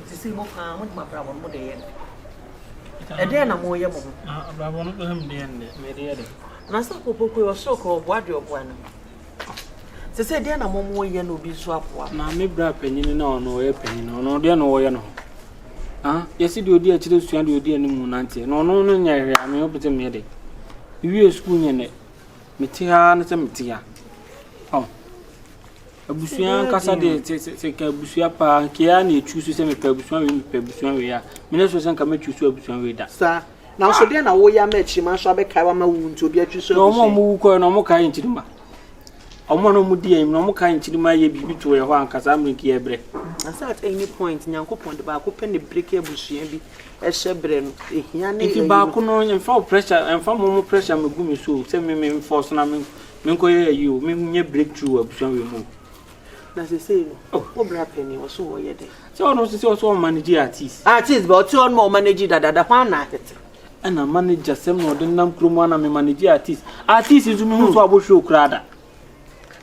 see more harm with my brother more day. And then I'm more young. I want to him the end. And I saw Opoku was so called wardrobe one. They said, then I'm more young will be swap. Now, me brap penny no penny no, dear no, you know. Ah, yes, you dear children, you dear Munanti. No, I may open to me. You are schooling it. Mitia, and some mitia. Oh, a Busian Casa de Busiapa, Kiani chooses a Pebusian, we are. Ministers and come to Busian with that. Sir, now so then I will met him, I shall be Kawama wound to be a choose no more, no more kind to them. Omono mudi no mo kan chiri ma ye bibi to ye ho ankasa mriki ebre asa at any point nyankopon de ba ko pen de break ebusua bi e hyebre no ehia ne ifi ba ko no emfa pressure emfa mo pressure me gumi so se me force na me nko ye yi o me nye breakthrough abusua we mu na se say no o bra penny o so wo ye de se ono se o so manage artist but ti on mo manage dada hwan na hete ana manager sem no de nam kroma na me manage artist izu me hu so abosho krada.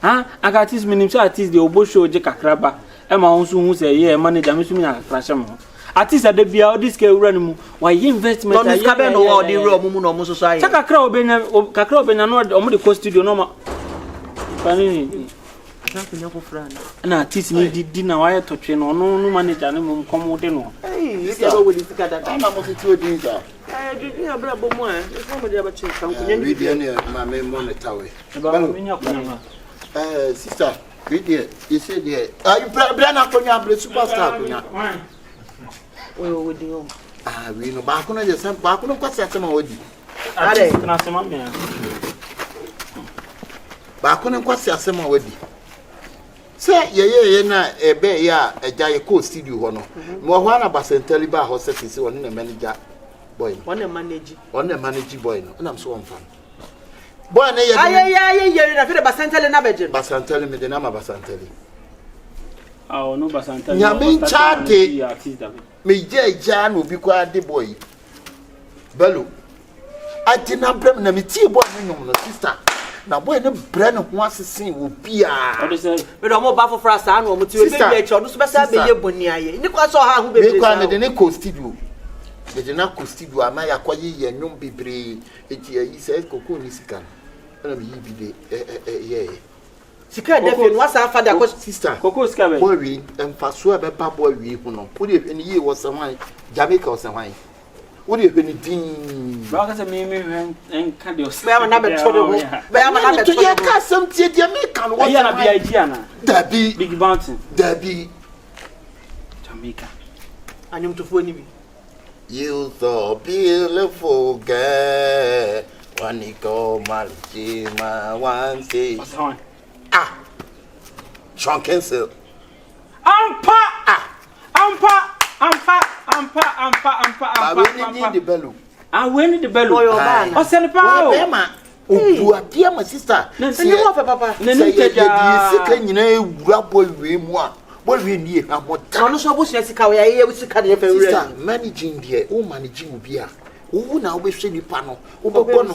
Ah, I got this minimum artist the obo show je kakraba. E ma won so hu say ye manager me so me krashe mo. Artist ade bia this ke wura mu. Why investment no ska be no wo de wura mu no mo so so aye. Kakra obenya no o mo de co studio no ma. Pani na kunya ko frana. Na artist ni di na why to twe no no manager no mo komo de no. Eh, you go with this kada. Na mo se ti odi nza. Di abra bo mo e so mo de ba che kan kunya ni. We dey na ma me monitor we. Ba me nya ko na. Sister, we there. You say there. You brana konya ble superstar konya. We dey home. We no ba kono je sam ba kono kwase asema wodi. Ade na asema me. Ba kono kwase asema wodi. Say ye na ebe ya eja ye ko studio ho no. Mo ho na basentali ba ho set se woni na manager boy. Woni manage boy no. Na am so on fan. Boy na ye aye na fe basantele na beje basantele me de na ma basantele no basantele nya me chate me jeja no bi kwa de boy belo ati na brem na me tie boy no nyom no sister na boy no bre no ho asesen wo bia me do mo ba for frasa na mo tie be ye cho no so be sa be ye boni aye ni kwa so ha ho be be me kwa me de ne ko studio me de na ko studio ama ya kwa ye nyom bebre eti yi se kokko ni sika na me yi bi de sika de fe no asa fa da ko sister kokko sika be boy wi emfaso e be pa boy wi hu no wo de hwe ni yi wo se hwan Jamaica wo se hwan wo de hwe ni din ba ka se me en ka de o be ama na be to de ho be ama na be to ye ka sam tie Jamaica no wo ya na BIG ana dabi Big Mountain dabi Jamaica anyum to fo ni bi. You so beautiful girl. Waniko Malchima one say. Sean Kensel. Ampa. The bello. I win the bello. Oh, send pa. Oh, dear my sister. Send you off, papa. What we need a more time. So, what's your sika? We are here with sika. Managing there, managing beer. Who now we see the panel? Over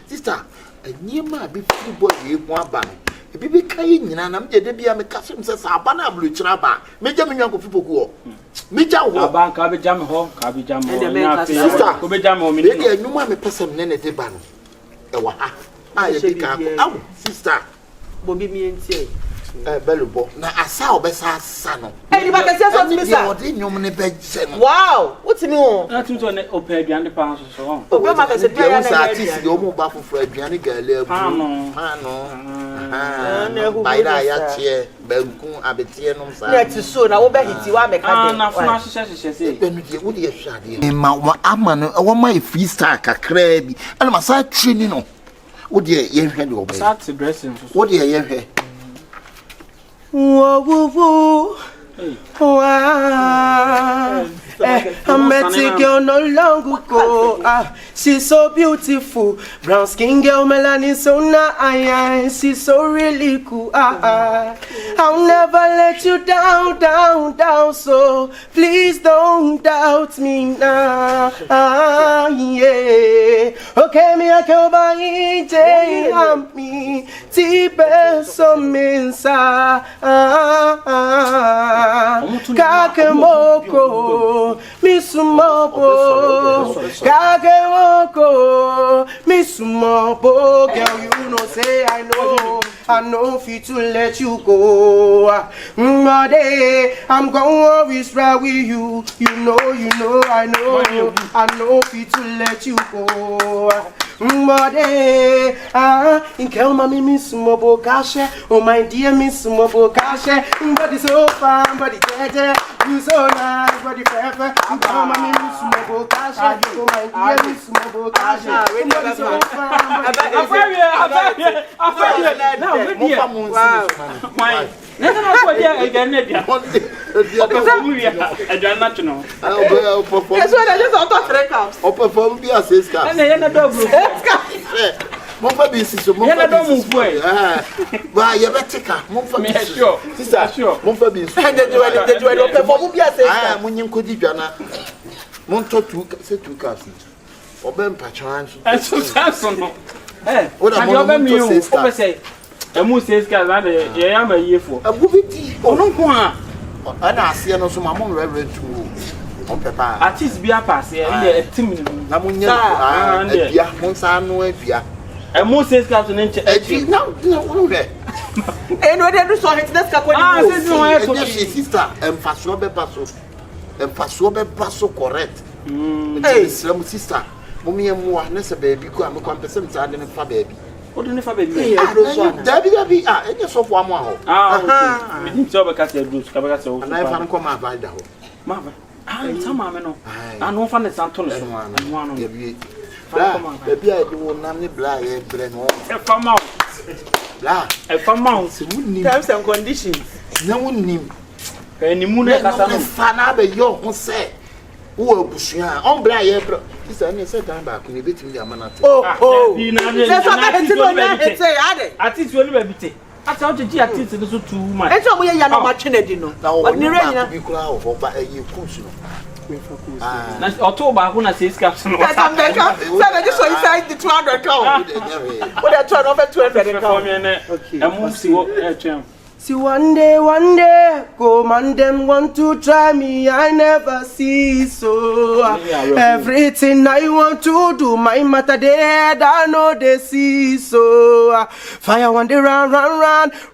sister, a near my big boy, one ban. A baby cayenne, and I'm the baby. I'm a custom says, Abana blue traba. Major young people go. Major bank, Cabby Jam home, Cabby Jam, and sister, Cabby Jam, or maybe a new one person, Nene de Ban. I sister, Bobby me and say. Bellubo. Na asa obesa sano. Hey, ba kase so timi sa. Odi nyom ne beje no. Wow, what me o? Na timi so ne opa aduane pa so so. Opa ma kase dia na artist de omo ba foforo aduane gale abu. Baira ya tie banku abetie nom sa. Na ti so na wo be hiti wa meka de. Na funa hyehyehye se. Benu de wo de hwade. Ma ama no wo ma freestyle kakra bi. Ana ma sa training no. Wo de ye hwe de obo. Sa ti dressing so. Wo de ye hwe. Whoa, whoa, whoa. Wow. I met a girl no long ago. She's so beautiful. Brown skin girl, melanin so nice. She's so really cool. I'll never let you down, down, down. So please don't doubt me now. Yeah. Okay, me I can buy it. I'm me. Tipe so minsa. Kakemoko, Misumopo, Kakemoko, Misumopo. Girl, you know, say I know fit to let you go. Mother, I'm gonna always ride with you. You know, I know fit to let you go. Mother, in Kelma, Miss Mobo Kasha, oh my dear Miss Mobo Kasha, body so fine, body dead, you so nice, body pepper, in Kelma, Miss Mobo Kasha, oh my dear Miss Mobo Kasha, body so fine, Momfa bisi so momfa bisi. Ba ye betika momfa bisi. Sister sure. Momfa bisi. The do perform bi ase. Ah munyin kodi dwana. Monto two cups. Obem patran so. Eso sanso no. What am I to say? Emu says guys na ye am a yefo. Abubiti. Ono nko a. Ana ase no so mamon reverend to. Pepa. Artist bi apase e a team na munya bia monsa no abia. Emu says guys no nche. No there. No dey do so hit this ka kwani. Sister, emfaso be paso correct. Hey, sister. Mommy emu na se baby ko am ko ampese mta de ne fa baby. O de ne fa baby. Dabi enye so fo amu ho. Me din so be ka se do ka be ka se o. Na fa nko ma ba da ho. Ma ba. Tama me no. Anu fa ne santo no so. Anu Baby I do na me bla e bre no. E fa ma. Bla. E fa ma se wunni. Terms and conditions. Na wunni. Ni mu na kasa no. Fa na be yo ho se. Wo abusua. On bla e bre. Isa me se dan ba ko ne betimi ya manate. Bi na de. Se fa ka heti no na heti ade. Artist we be bite. Ata o jeji artist no so too much. Enti o mo ye ya no ma twene di no. Ni re nyina bi kura o ba e ye kusu no. Na October ko na 6 caps no. Say na just so inside the 200 count. What they turn over 200 count. Okay. Emu si wo twem. See one day, go man them want to try me, I never see so. Everything I want to do, my matter dead, I know they see so. Fire one day run.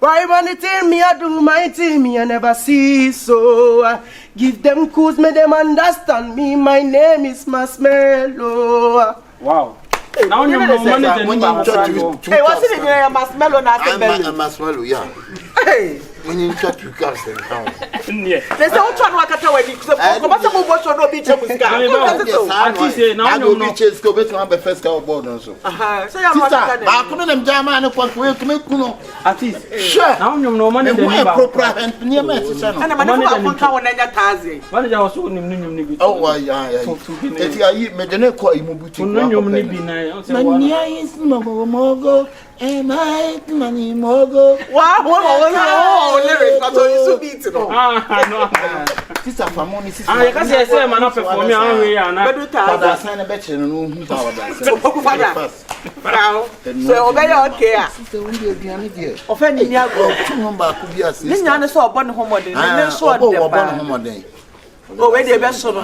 Why want it in me, I do my thing, me I never see so. Give them cause, make them understand me, my name is Marshmello. Wow. Now you know money Hey, what's it in Marshmello na Akabene? Marshmello, yeah. Hey, when you try to cast them down. Yeah. There's no trying to work at our wedding. So, what's the move to no beach of Muscat? Now you know beaches go better on the first cow board also. So, I'm not going to jam and point where to make Kuno. Artist, sure. Now you know money proper and near me. And I'm not going to come on Tazi. What is our soul in oh, why, yeah. If I eat Medaneko, you move to Mania is Mogo, and I money Mogo. Wow, lyrics, but you so beat it. No. Sister for money, sister. I can say, I'm not performing. I'm not sign a better than who so obey your care. Sister, when you're dear. Offending you go. Could be a sister. Nina saw one home day. I saw one day. Oh, where the best son.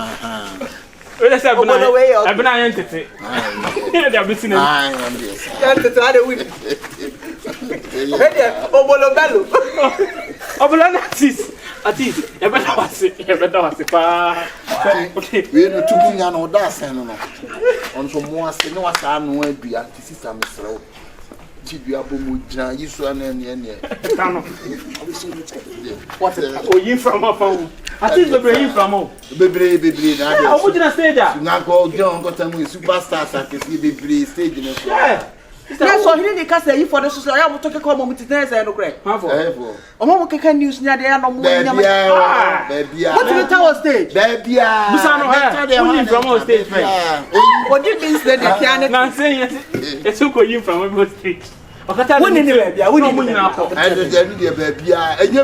Let's have I've been an entity. They're listening. I am this. Artist, you better was it. We are talking on that and on some more, no, I know be at the sister, Mr. Tibia Bumuja, you saw an end. What are you from a phone? I think the brain from home. Baby, how would you say that? Now go, John got some superstars at the baby stage in a That's why he didn't cast you for the society. I will talk a common with the and no great. A moment can use near the animal. Baby, what do you tell us stage? Baby, from our stage. What do you mean that they can't say it's who got you from our stage? When in the baby, I wouldn't win now. I don't get baby, and you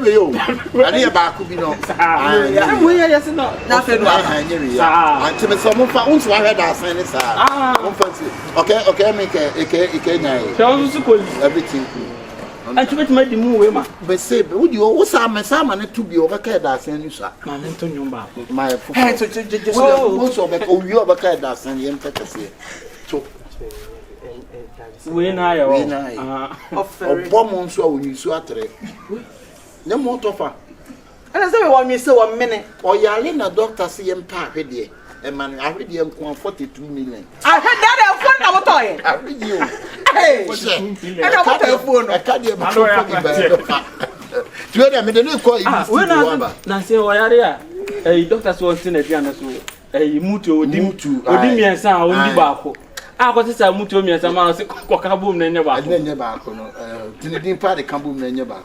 I need a back to be no. I'm way, yes, nothing. Until someone found why I had that sign. Okay, make a everything. And to make me move, ma. But say, would you also some and to be overcare that and you saw My Antonio, my Hey, so just most of it, you overcare that and you empty say. So, when I of bomb so when you saw it. No more tougher. and I say, 1 minute, so 1 minute. Or Yalina doctor see him pack ready. A man, I read him 42 million. I heard that phone number. I read you. Hey, I don't want a phone. I can't even do it. I mean, they call you. when I Nancy Oyaria, a doctor's was in a piano, a mutu, Odi and sound, only Bako. I got this a mutu, and some mouse, cockaboo, and never. I didn't back. Didn't party come boom and never.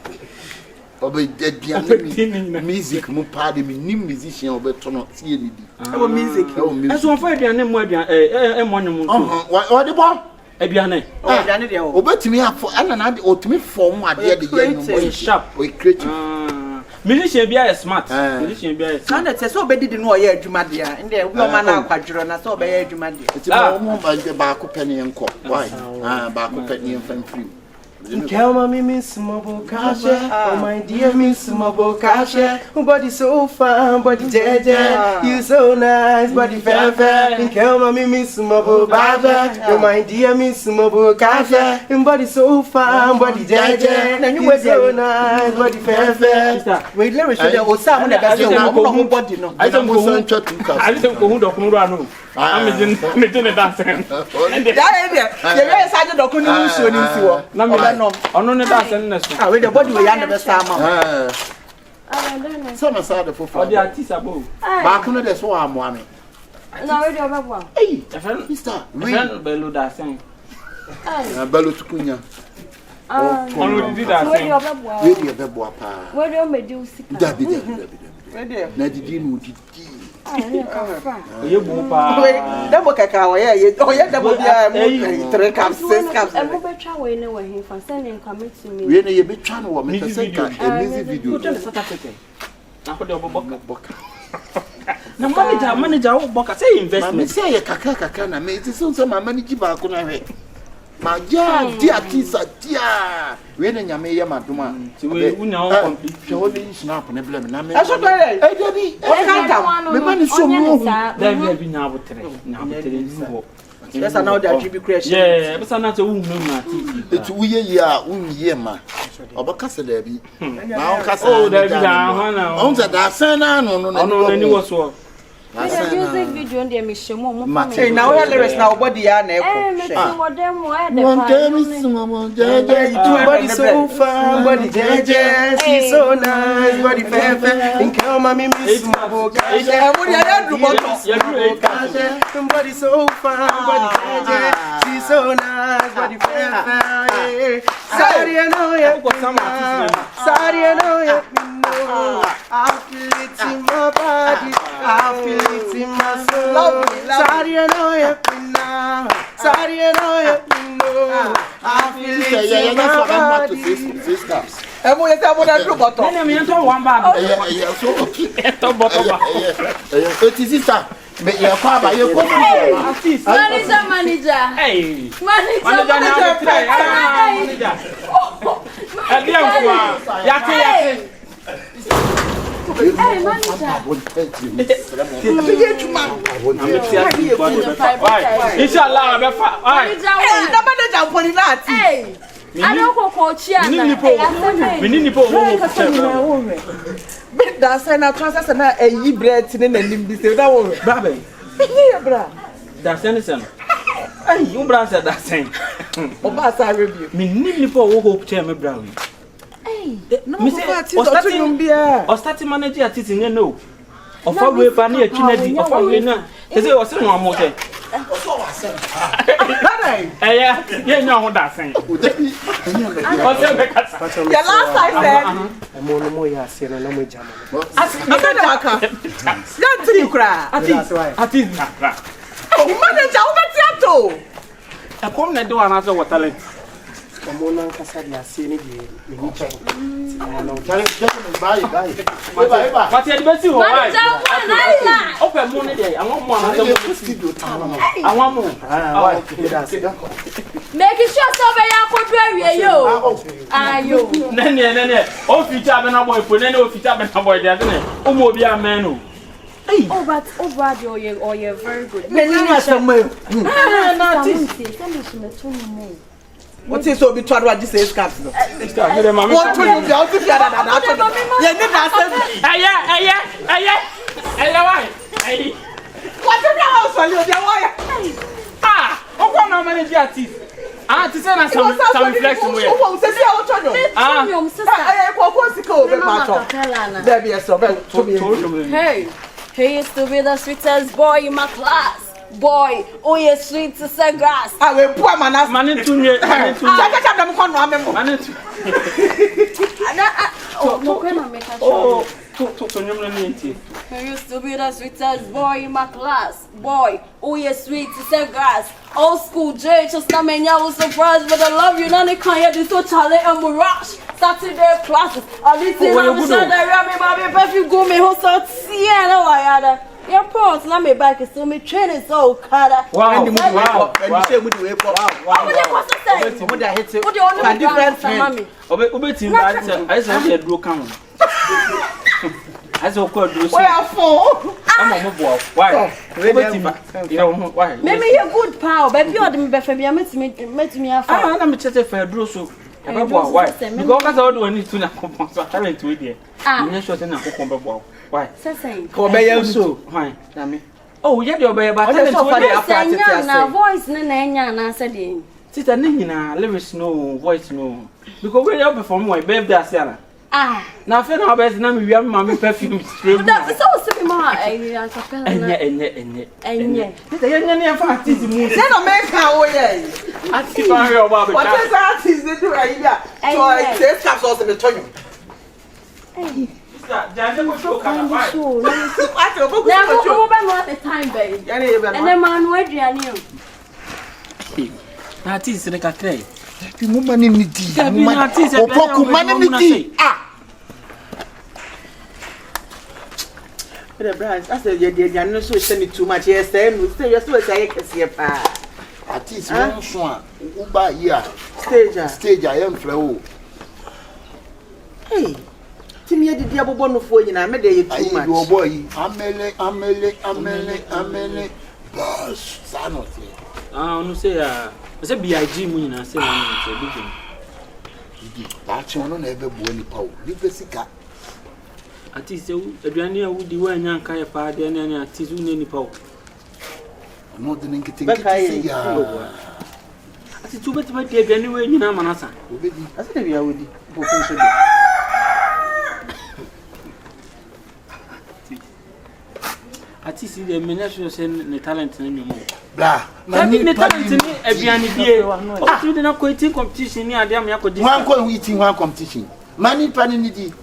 Music, mo party, me musician, or better not see any. Oh, music. That's one for the name, a monument. What the ball? A biane. Oh, done it. Oh, but to me, for an ultimate form, my dear, the Sharp. we create. Musician be a smart. Musician be a son that says so bad didn't know yet, Jumadia, and the woman now quadron, I saw by Jumadia. It's a moment by the Baco Penny and Cock. Why? Baco Penny and Fan Free. Tell me, Miss Mobile Cash, oh my dear Miss Mobile Cash, body so fine, body dead, you so nice, body fair, and tell me, Miss Mobile Baba, oh my dear Miss Mobile Cash, body so fine, body dead, and you were so nice, body fair. We live with the OSAA, that body. No, I don't go to church. I don't go to Murano. I'm in the dancing. And the rest I don't know. No, on the dancing. I read the body we under the summer. Some aside the for the artist above. Back on the swarm, mommy. No, we don't have one. Hey, Mr. Bello dancing. Bello to Cunha. On did that. Really a beboapa. Where do you make you sick? Nadine would You boopa. Double cacao, yeah, double 3 cups, 6 cups. I'm over traveling away for sending coming to me. really a bit channel or make a video. Put on the certificate. I put the book. The manager, book, say investment. Say a caca, and made it soon some money back on her. My dear Tisa, dear. When you may Maduma, we know, she only snap and a blame. I should say, Debbie, I can't come. The money so moved. Then we'll be now telling. Yes, I know that you be crazy. Yeah, but I'm not a woman. It's we are Yema. Obacasa Debbie. Now, oh, there be on that Sana, no, any was what. Music video on the mission. Now, there is now body and body so fine, body dead, she's so nice, body fair, and kill mommy, Miss Mabo. Somebody so fine, body dead, she's so nice, body fair. Sorry, I know you. Sorry, I know you. I feel it in my body. I feel it in my soul. Sorry, I know you now. Sorry, I know you. I feel it in my body. I'm going to tell you that robot. I'm going to tell one bag. It is sister. But your father, your Manager. Hey, I don't coach you. we need to That's an atrocious and a bread in and be said, oh, Brabby. that's anything. Hey, you brother, that's saying. Obasa, I review. Me need to hope chairman Brown. Hey, or starting manager at it in no. Of our way, Banny, a Kennedy, of our winner. Is it was one more day? Yeah, you know what that's saying. Your last I said, I'm on the more yes, and I'm with Jam. I said, not to you cry. I think that. Oh, manager, over Tiato. I come and do another what talent. Come on, Casadia, see me. But you bet you open money day. I want more. I want more. Making sure somebody could do yo. Ayo. Nene. Oh, future ben boy, for Nene, future ben boy, there, oh, be a man. Oh, but oh, you're very good. What is so be told what this is captain? What told you out to what the house on your ah, oh, no manage artist. Ah, to send us some reflection. Hey, he used to be the sweetest boy in my class. Boy, oh yes, sweet to say grass. I will poor man as man to me. He used to be the sweetest boy in my class. Boy, oh yes, sweet to say grass. Old school J, just not many I was surprised, but I love you. Now they can't hear this so Charlie and Mirage. Saturday classes. I need to know the perfume go me who saw Sienna. Your pants, not me back, so me training so cara. Wow. And you say with the way for what I hit it. What do you want different mommy? Obey I said, I broke down. As of course, where for? I'm a why? Why? Maybe you're good power, but you're the best. I met me. I'm a chatty for a drusso. Why? Because I don't need to know. So I can't do it. I'm not sure to know. Why? Say, so. Why? Oh, yeah, you're by about now voice, Nana said, Sister Nina, lyrics no, voice no. Because we're up from my birthday, Sarah. ah, now I feel how best now we have mommy perfume. that's also to be more. And yet, the young fact is moving. Then I make how way. I see my Bobby. What is artist they do right here? So I say caps also the tongue. and the man where you are new. That is the catre. The woman in the OPOKU man in the ah. The brands, I said, you're not so sending too much. Yes, then we say, you're so excited. At least one swan, Uba here. Stage, I am flow. Hey, Timmy, the diable one for you, and I made you too much. Your boy, Amele, boss, Sanot. No say, I said, BIG Moon, I said, that's one never born power. Lipesica. At least a granny would do one young kaya party and any artist who any power. Not the getting I said, too bad my dear, anyway, you know, Manasa. I said, we are with you. At least the minister send the talent in your mouth. Blah, the talent in every idea. You did not quit competition near them. One call eating one competition. Money panini.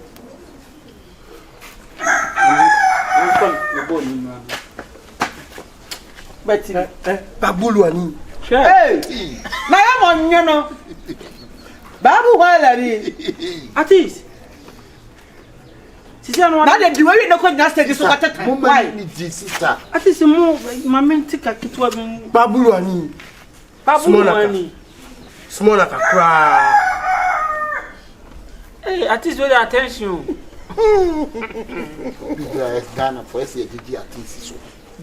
But Babuluani. Hey, my on, you know. Babu, while at least. Now that you are not going to say this, why, sister? At least more, my men take a kit to a Babuluani. Small cry. Hey, at least with attention. Ghana for SAG.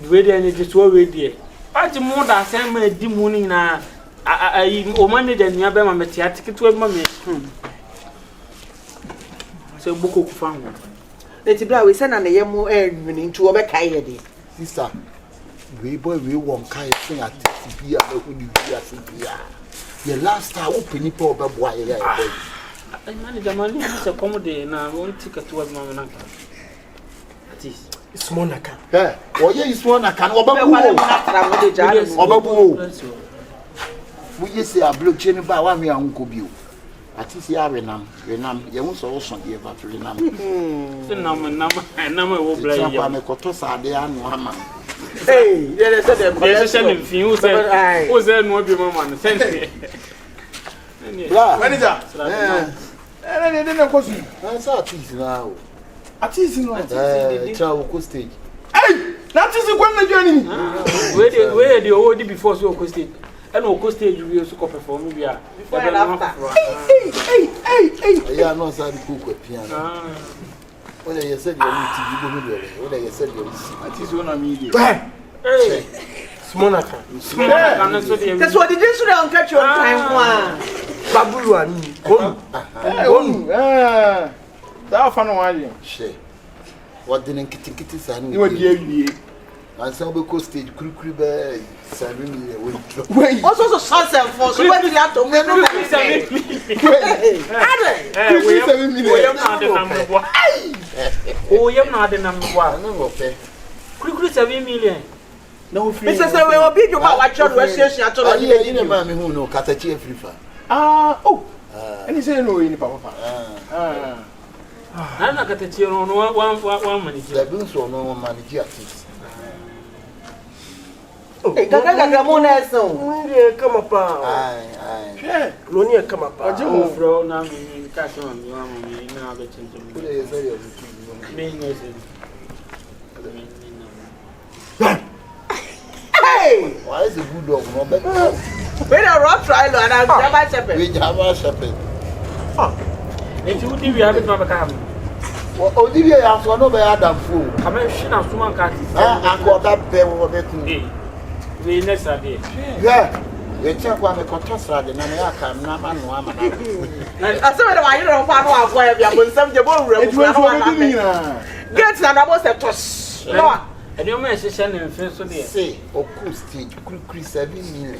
Ready and it is already. What's more than same way, the morning now? I managed and you have a ticket to a mommy. So, book of fun. Let's we send an emu and to a kaidi. Sister, we boy, we won't kind of thing at Tibia when you hear Tibia. The last time open it over boy. I manage the money to accommodate and I won't take a 12 month. At least. It's Monaca. Eh, oh, yeah, it's one I can over. We say a blue chain by one way uncle Bill. At least you are Renam, you also give up Renam. Number will play. I'm a cotosa, they are no hammer. Hey, there's a sending few. Who's there? No be woman. Manager. And then of course, that's artist now. Artist no. Child stage. Hey, that is the one journey. Where the already before so stage. And no stage we also perform before and after. Hey. Yeah, no, sir, the cook with piano. When you said you're when you said you're at his own media. Hey, Smonaka. That's what did you say on catch your time? Babuluan. That fun one. Share. What didn't kitty sign? You were here. And some will stage crew bear. Wait, what sort of sunset for so what do you have to win? Oh, you're not the number one. Quickly 7 million. No, Mrs. We will be your watch on West. I told you, you know, who know Katachi free fire. And he said, no, in Papa. I'm not going to cheer on one money. There being so no money artists. Hey, Gagamona, so come upon. Aye. Lonia come up. I do throw now in cash on you. Now the hey! Why is the good dog no better? When I rock trial and I'll grab my shepherd. We have a shepherd. If you think we have it, Mama Cam. Well, Olivia, I have no better than fool. I'm a shit of someone cat. I got that bear over there. We next idea. Yeah. You check one the contest rather than I can not man. I said, I don't know why I am some jabber. Get another set toss. And your message and first of the say, OPOKU stage, crew 7 million.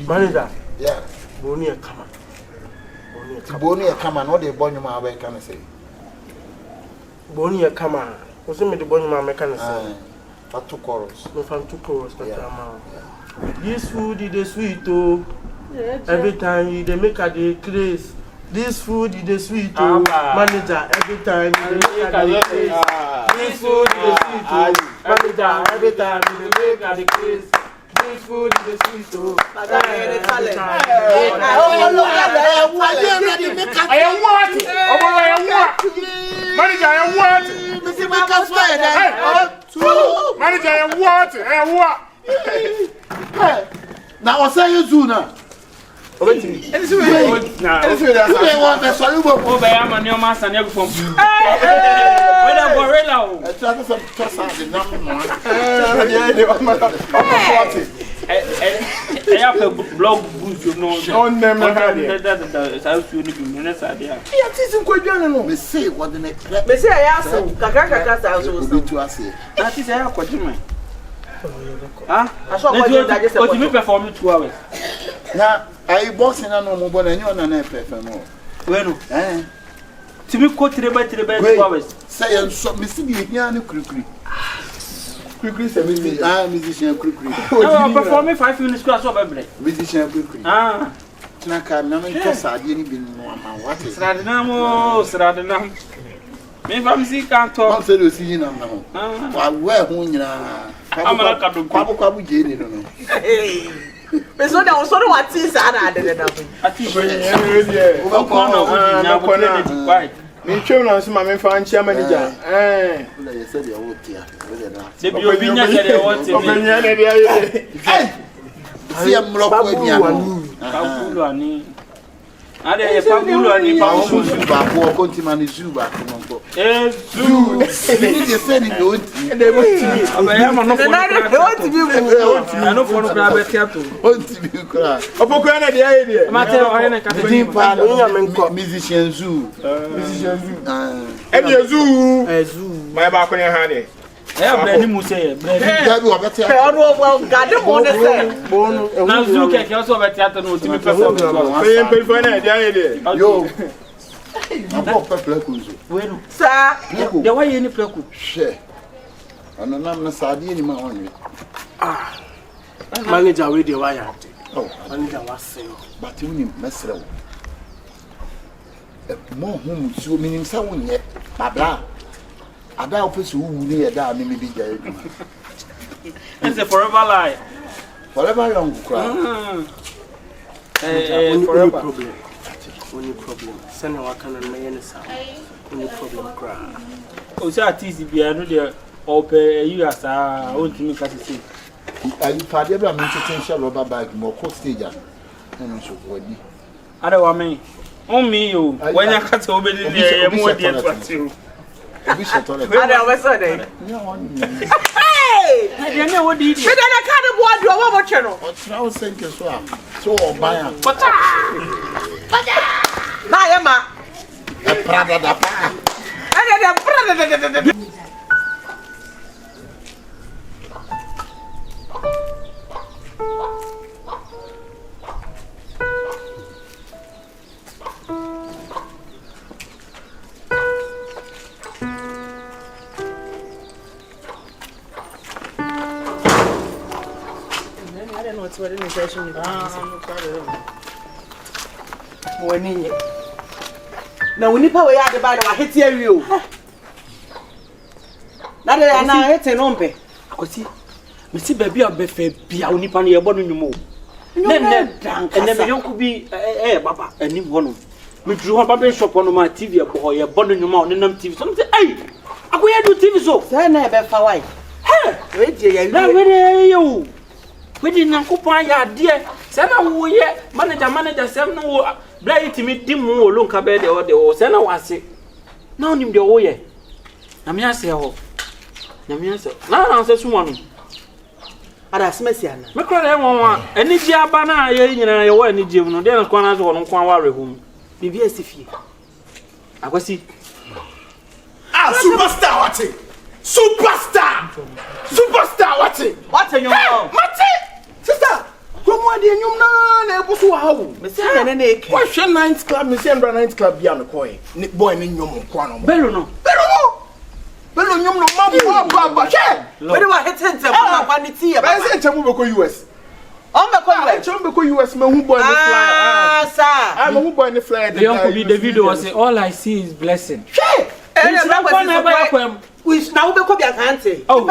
Manager, yeah. Bonia come on. Bonia come on, what they born you my way can I say? Bonia come on. What's the Bonia mechanic? For 2 chorus. No, from 2 chorus. This food is sweet, oh. Every time they make a decrease. This food is sweet, oh. Manager, every time they make a decrease. This food is sweet, oh. Manager, every time they make a decrease. This food is sweet, oh. Manager, I want now I say you soon now. I have a blog boost, you know. On them, that's how you need to minutes idea. Me say what the next. Me say I ask him. Kaka also to us. That is a question. I saw what you perform 2 hours. Now, I boxing on no more than you on an FM. Bueno, to me, quote 3 by 2 hours. Say, I'm so missing you here, quickly. Quickly, musician quickly. No, performing 5 minutes class of every musician quickly. Naka, no, I didn't even know what is Radinamo. If I'm sick, can't talk. Say, you see, you know, I wear whom you are. I'm not a Kabu Jenny. But so that was sort of what is I did. I think me children, some my fan chairman. You said you would here. The opinion that they want to see a Morocco. I did a Pablo and Babu, Contimani Zuba. Zoo, you said it would. I am not going to grab a capital. OPOKU, the idea. Matter of musician zoo. And your zoo, my balcony honey. I have many Musay. Now, look at also a theatre to me perform. Yo, I'm not perplexed. Well, sir, there were any precu. Share. And I'm not sad anymore. Manager with the wire. Oh, manager was saying, but you need mess around. More whom you mean someone yet, Baba. I doubt who near that may be there. It's a forever lie. Forever young cry. Forever problem. Only problem. Send our can and my sound. Only problem cry. Oh, so at least if you are not there, open you as I want to make us see. you party about me to shell rubber bag more cold stage. And so what? I don't want me. On me, you. When I cut over the more dear to you. I don't know Sunday. Hey! I don't know what did you. But then I can't watch what channel. What's now saying as well? So, buy But I am a Prada da Pa. What's what in session? When now, we need power yard by the hit you. Now, they are now hitting on pay. I see, Missy Baby of Befe, be our nippon, your body no more. And then you could be a papa, and you one. We drew a baby shop on my TV, boy, a body no more, and them TV. Something, hey, I go to TV so. Then I bet for white. Hey, where you? We didn't occupy your dear. Sena wo ye manager sem no wo bla yitimi dimu lo nka be de o de o sena wase na onim de wo ye na me ase ho na me ase na se suma no ada smesi ana me kra le won wa ani ji aba na ye nyina ye wo ani ji no de na kwa na so no kwa wa rehum bibi asifie akwasi Superstar what it? Superstar what it? What you know? Sister, come on, dear, you know, I was wow. Mr. Nene, what's your 9th club? Mr. 9th club, beyond the coin. Nick boy, in your moon, Bello no. Bello, you know, Mamma, share. What do I hit him? I see I said, Chamuco US. Oh, my God, Chamuco US, my who boy, sir. I'm a who boy in the flag. The video was all I see is blessing. Share. We now be copy auntie. Oh, I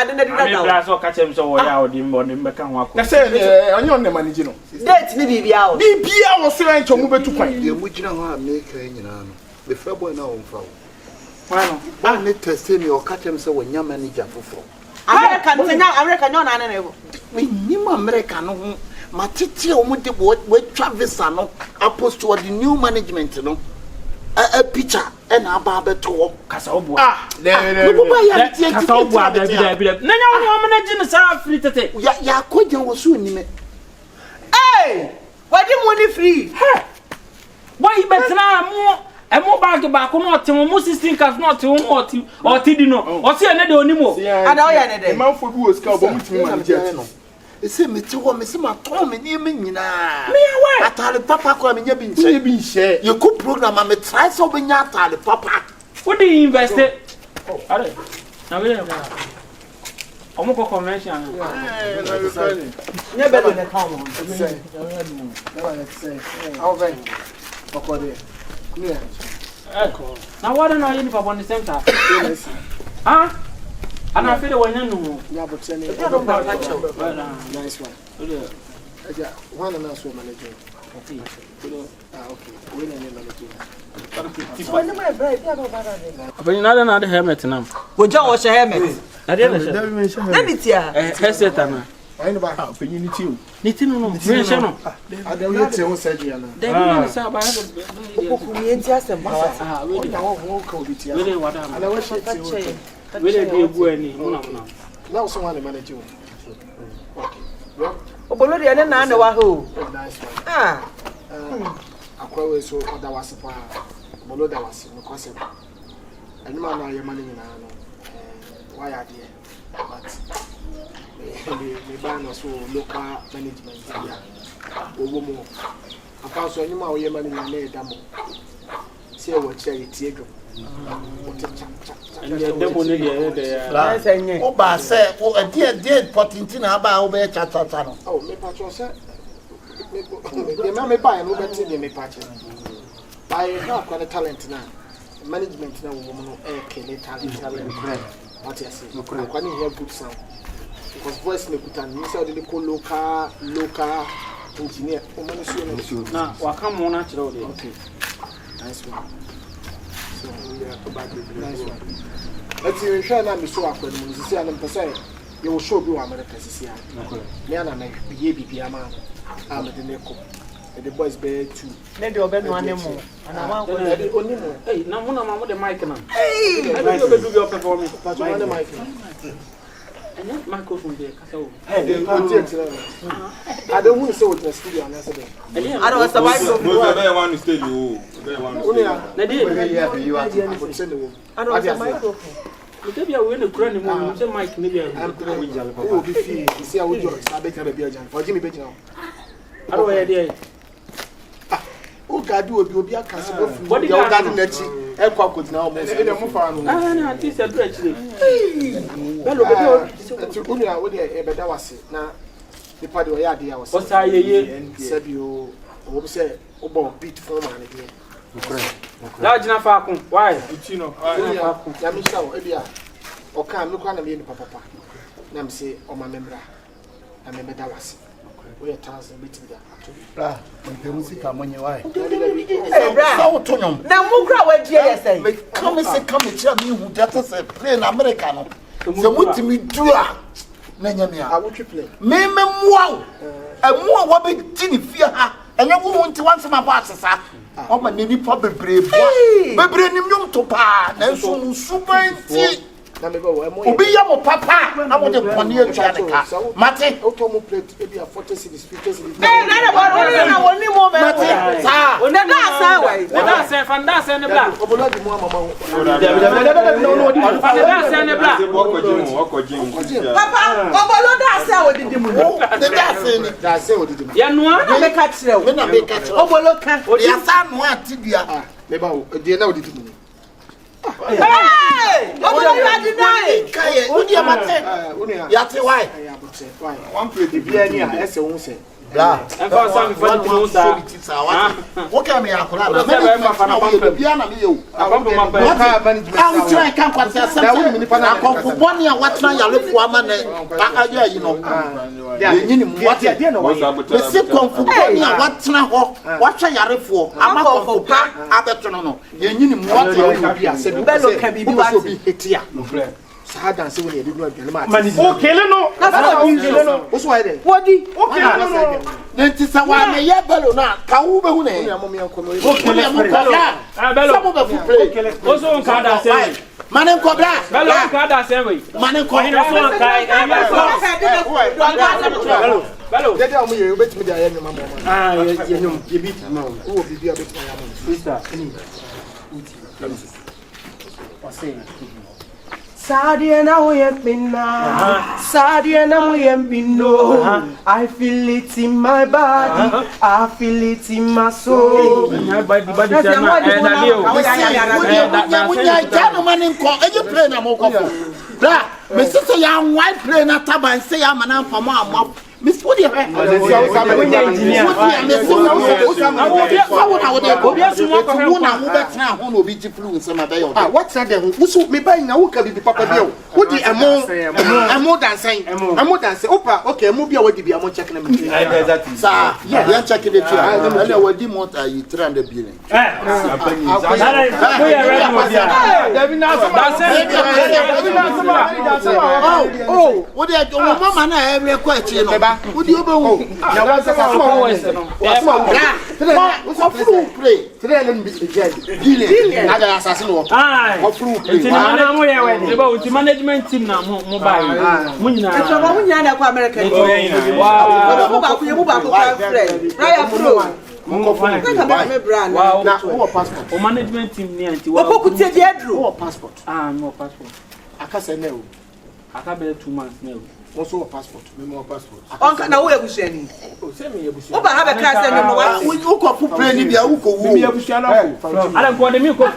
didn't do that. So catch him so we are the morning back and walk. I said, on your name, you know. That's the BB out. BB was trying to move to find The original maker in an the fair boy now. Why not testing your catch him so when your manager for American, no, no, we knew American. My titi omude with Travis no opposed to the new management, you know. A picture and a barber to Casaubua. There. Casaubua, there. No, managing a free to take. Ya Kojan was soon. Hey, why didn't money free? Why better more? A more back or not, more 16 cars not to or Tidino, or see another anymore. I know you're a man for who was called. Say me to me see my Tom and you mean na. Me away. Atale papa ko me nya bi nche. You could program am try so be nya atale papa. What do you invest it? Oh, are. Now we are. Omoko convention. Never been a town. Say. How very. Okode. Yeah. Now what are you for on the center? Huh? And I feel when you know. Yeah, but send it. Nice one. One and also manager. Okay. When are you manager? But you know another helmet now. Would you wash a helmet? I didn't let me tell you. I know about community. Nitino no. I don't yet say surgery. They will say about really what I'm. I wish it. Really be a good any. Now someone manage you. Okay. Obolo and I know who. Nice one. Ah. So that was a Bolo that was in the concept. And man, I am managing. Why are they? But the ban also local management. Over more. Apart from you, my managing demo. See what charity go. And the demo there. Oba say, oh, a dear potintina about over chat. Oh, me patron say. Me mamma buy and over to me patron. I have quite a talent now. Management now, woman, talent. What you say? I can't hear good sound. Because voice me put on, you said they call local engineer. Now, what come on naturally? Okay. Nice one. So we are about the nice one. Let's see, we shall not be so awkward. You see, I'm you will show you America Sisia. Me and I be BPM. I'm the Neko. The boys bear two. Maybe you'll bet no animal. And I want the only more. Hey, now one of the mic now. Hey! I don't know do your performance. But one the mic. And that microphone there, Castle. I don't want to say what the studio and I said. I don't want to I want to stay you. I don't want a microphone. Maybe I win a crown and the mic, maybe I'm who be free. You see, I would just have better be a jam for Jimmy Bejan. I don't know. Who can do a be a castle? What do you got in that? Aircraft could now move on. I think that's actually. That was it. Now, the party where I was. What's I said you would say, oh, beat for man again. Large enough. Why? You know, Yamisha, Edia, or can look on me, Papa. Nam say, oh, my member. I remember that was. We are thousand bits with that. The music when you are. Now, Mukra went yesterday. Come and say, come and tell me who just say play in Americano. So what me do? I will play. Me, wow. And more what be Ginny fear her. And you won't want some of us. Oh, my name probably brave. But bring him to pa. And so super. Obiya papa na mo de poni atua ne ka mate otomo plate e bia 40 cities 50 cities na woni mo me mate sa o na da sa wai da sa fan da sa ne bla obola di mo mama no fan da sa ne bla papa obolo da sa odidi mu de da sa odidi mu ya noa na me ka kire me na me ka kire obolo ka ya sa noa tibia me ba o de na odidi mu hey! Obolo you deny. Kai, odi amate. Yate why? One plate the beer ni a ese won say. Bra. En fa sam fa di no sa. Wo ka me akora na. Me ba fa na pampa bia na me yo. Apampa ma pa. Ka management. Am try kan kwase sam. Na konfo boni a watna yalefo ama na aja yi no. Ye nyini mu wate de na wo. Me se konfo boni a watna ho. Watwa yarefo ama konfo pa abeto no. Ye nyini mu wate yo bia se Belo ka bibi wate. Obi hetia. No friend. Sa dance we dey do adwale ma. O kele no. Na sa o kele no. Wo so why dey? Wodi. O kele no. Nenti sa wa me ye belo na ka wo be hu ne. O kele mu ko da. Belo. Some be fu play. O so on ka da se. Manen ko bra. Belo ka da se we. Manen ko. Hina so on kai. Belo. Belo. Dede o mo ye obetimi dey aye nyoma mo. Ye nyom ye beat ma. Wo bibi obetimi aye mo. Sister. Sadia na uyempina, Sadia na uyempino. I feel it in my body, I feel it in my soul. Me sister ya white play na taban say ya manan famo amap. Miss what you heard? What's that? Who me buy now? Who can be papa bill? Who the amount dancing? Amount dancing. Opa, okay, move your way to be a more checking them. Sir, yeah, you're checking it. I know what the month are you 300 billion. Oh, what are you? Mama, I have a question. What do you know? Now, what's the play? Today, let me be billion. I assassin. It's management team now. Mobile. Management team near OPOKU take the draw passport. No passport. I can't say no. I can't be 2 months now. Also a passport. More passport. On na wo ebusuani. Oh, send me ebusuani. Oba ha be ka say no wa. Who go play ni bia who go wo. Me ebusuani for. Ala ko de mi ko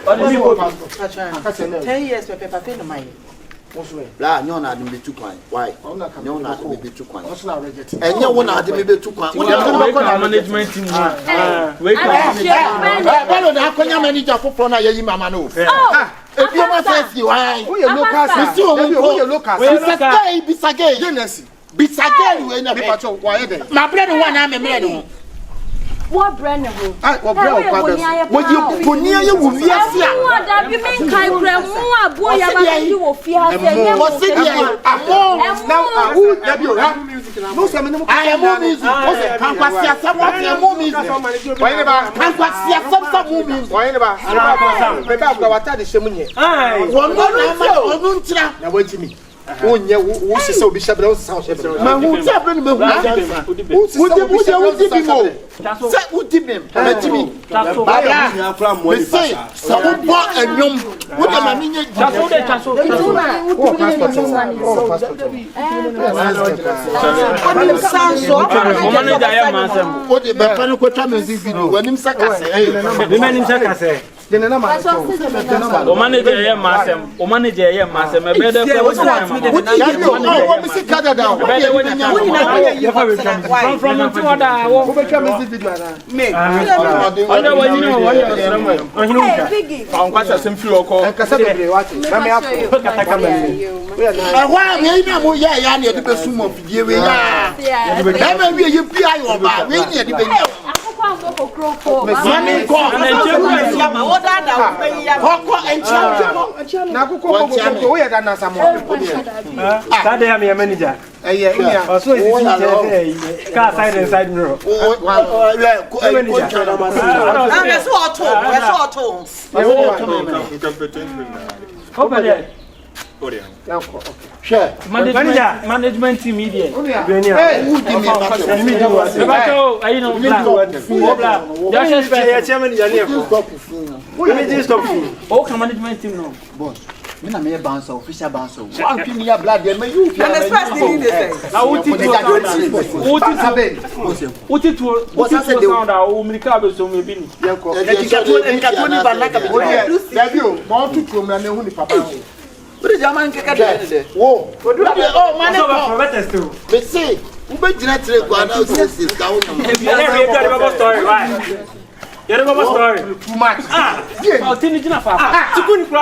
passport. I can't say no. 10 years pe pay no mind. La nyo na adi me tu kwan. Why? Nyo na adi me be tu kwan. Also na reject. Enye wo na adi me be tu kwan. We can management team. We can. Balo na akonya manager foforo na yeyi mama no. If you must say why? Who you local? Who you local? Bisagay. Bisagay we na be patrol. Why there? My brother one am me no. What brand of you? What you put near you will be a that you mean kind of boy, you will fear. What's it? Now, who have you? No, I am more music. Management team media. Me na me bounce official bounce. One premier blood there me you. And the first thing is na uti sound a o mirika be so me bi ni. Ekatoni banaka be. David, mo tutu me na hu ni papa. What is your man keka de? Wo. Oh man. Me say, we be gina tire kwa na o say ka wo no. You're the story. Too much. I'll tell you Jina Papa. Tukuni kwa.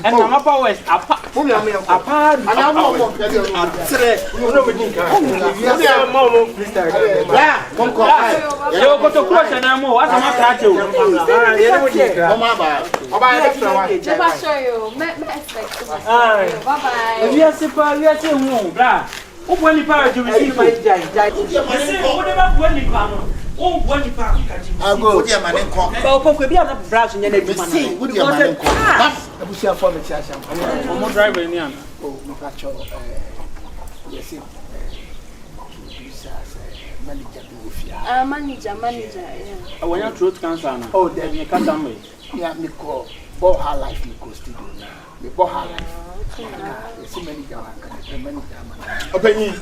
And Mama West. Apa. Oh, what you pack? I go. OPOKU be on brush in your see, what you man call? I wish you for me chasam. I'm driver in here. Oh, no catch yes. Manager, yeah. When your throat cancer now. Oh, then you can't me. Yeah, me call. Bought her life, me go studio now. Me bought her life. So many many opinion.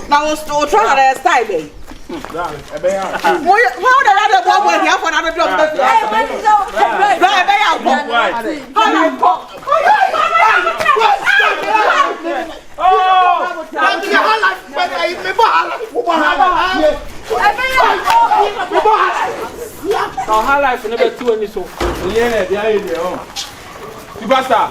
Now was to try to style me. How the other one went here for another job? Her life never too any so. Yeah, you basta.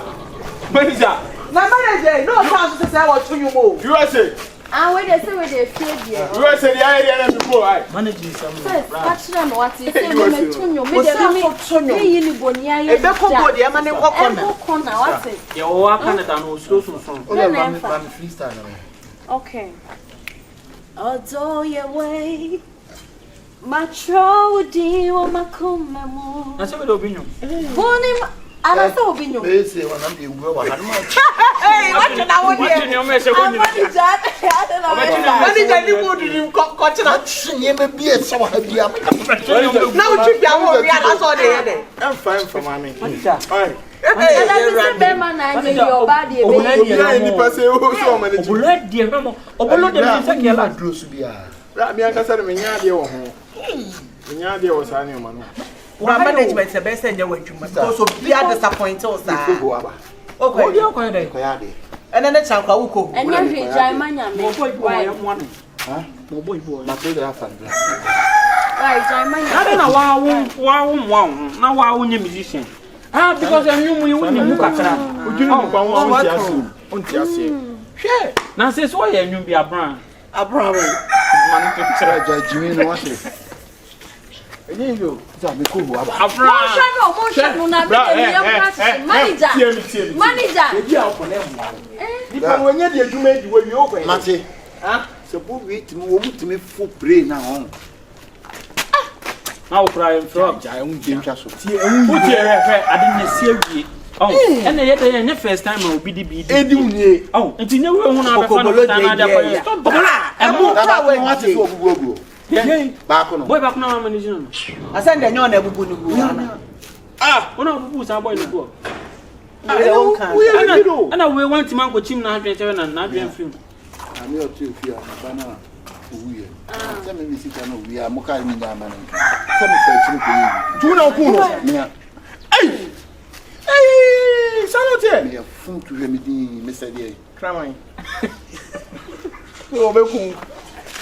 Manager. My manager, no chance to say what to you more. You say. And when they say when they fear here. You say the idea before, right? Managing some. Catch them what is say me tunyo. Me dey me yini bonia ye. E be ko body e ma ne corner what say? You work on it and so. Freestyle. Okay. Although your way my trodi wa makomemo. Na se me do binyo. Boni ana so binyo. Me say when I'm the wa hanu. Hey, what you now here? What you me say woni. Manager ni mo du ko china. Nye me bi e so ha bia. Na o twi bia wo ri ana so de here. I'm fine for mommy. Alright. Hey, be man na your body e Ni passe o so manager. Obolo de no. Obolo de me say ke la drosu bia. Ra mi aka say me nya de wo ho. Me nya de wo sa ni o ma no. Our management is best in your way because of we are disappointed us. Okay, you go there. And then chance kwa uko. and you Jaimanya me. Huh? Boy. Na play the fan. Right, Jaimanya. I don't know wow. Now wow musician. Ah, because you win you kakra. Ojunu kwa won ti ase. On ti ase. Hwe. Na say so ye nyu bia bran. Abraham. Man to try Jimmy no what. You za me ko bu aba. Mo na manager. Ebi a ko na mu. Di pa wonye de adwuma di wo wi o ko. Mate. Ah, se bo wi timi wo mutimi fu brain na ho. Now cry from Ja un dem twa so. Tie who tie ade na sie wie. Oh, and the first time I will be the BD. Edunye. Oh, and you know we want to have a stop. And move away. What is obubu? Yeah. Back on. Boy, back now, man. I send the young Ebubu. Ah, one of the boots are boy. And I will want to man with him now, and not being film. I'm here to fear banana. Tell me, Mr. We are Mokai Mindaman. Tu não puno. Hey! Hey, sanote. Me fun to remedy Mr. Day. Cramai. O be com.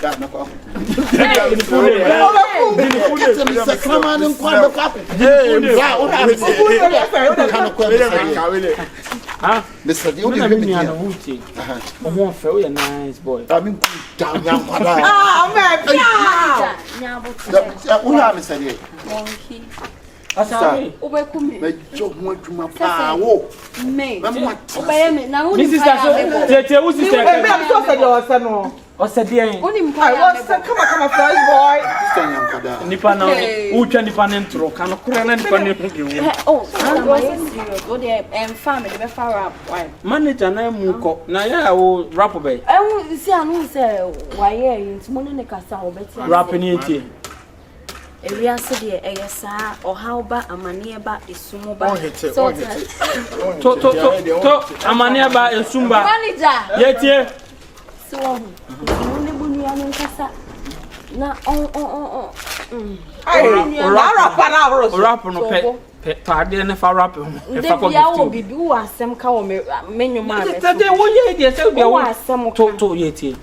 Dá na copa. Mr. Cramai não quando copa. Já, o Ah, Mr. Day, o que me ana wuti. O feel you nice boy. I mean, down young mother. ah, man. Who are Mr. Day? Monkey. Asari. Obekumi. Me job mo dwuma pa wo. Me. Obeye me na woni Mrs. Taso. Tete wo sister. I'm so sad you are no. O se dey. Woni mpa. I was come fresh boy. Sister young mother. Nipa na o twa nipa ne ntro kan kura na nipa ne huge wo. Oh, serious. Go there family be far up. Why? Manager na mu ko na ya wo rap be. I see anu say why here nti mo ne kasa obeti. Rap ni etie. Ewiase de eyesa ohaw ba amane ba esumo ba. To amane ba esumba. Manager. Yetie. So mo ne bunu anu kasa. Na rap no pe pade ne fa rap e fa ko gift bibi wo asem ka wo menwuma me tete wo ye de se bia wo wo asem to yetie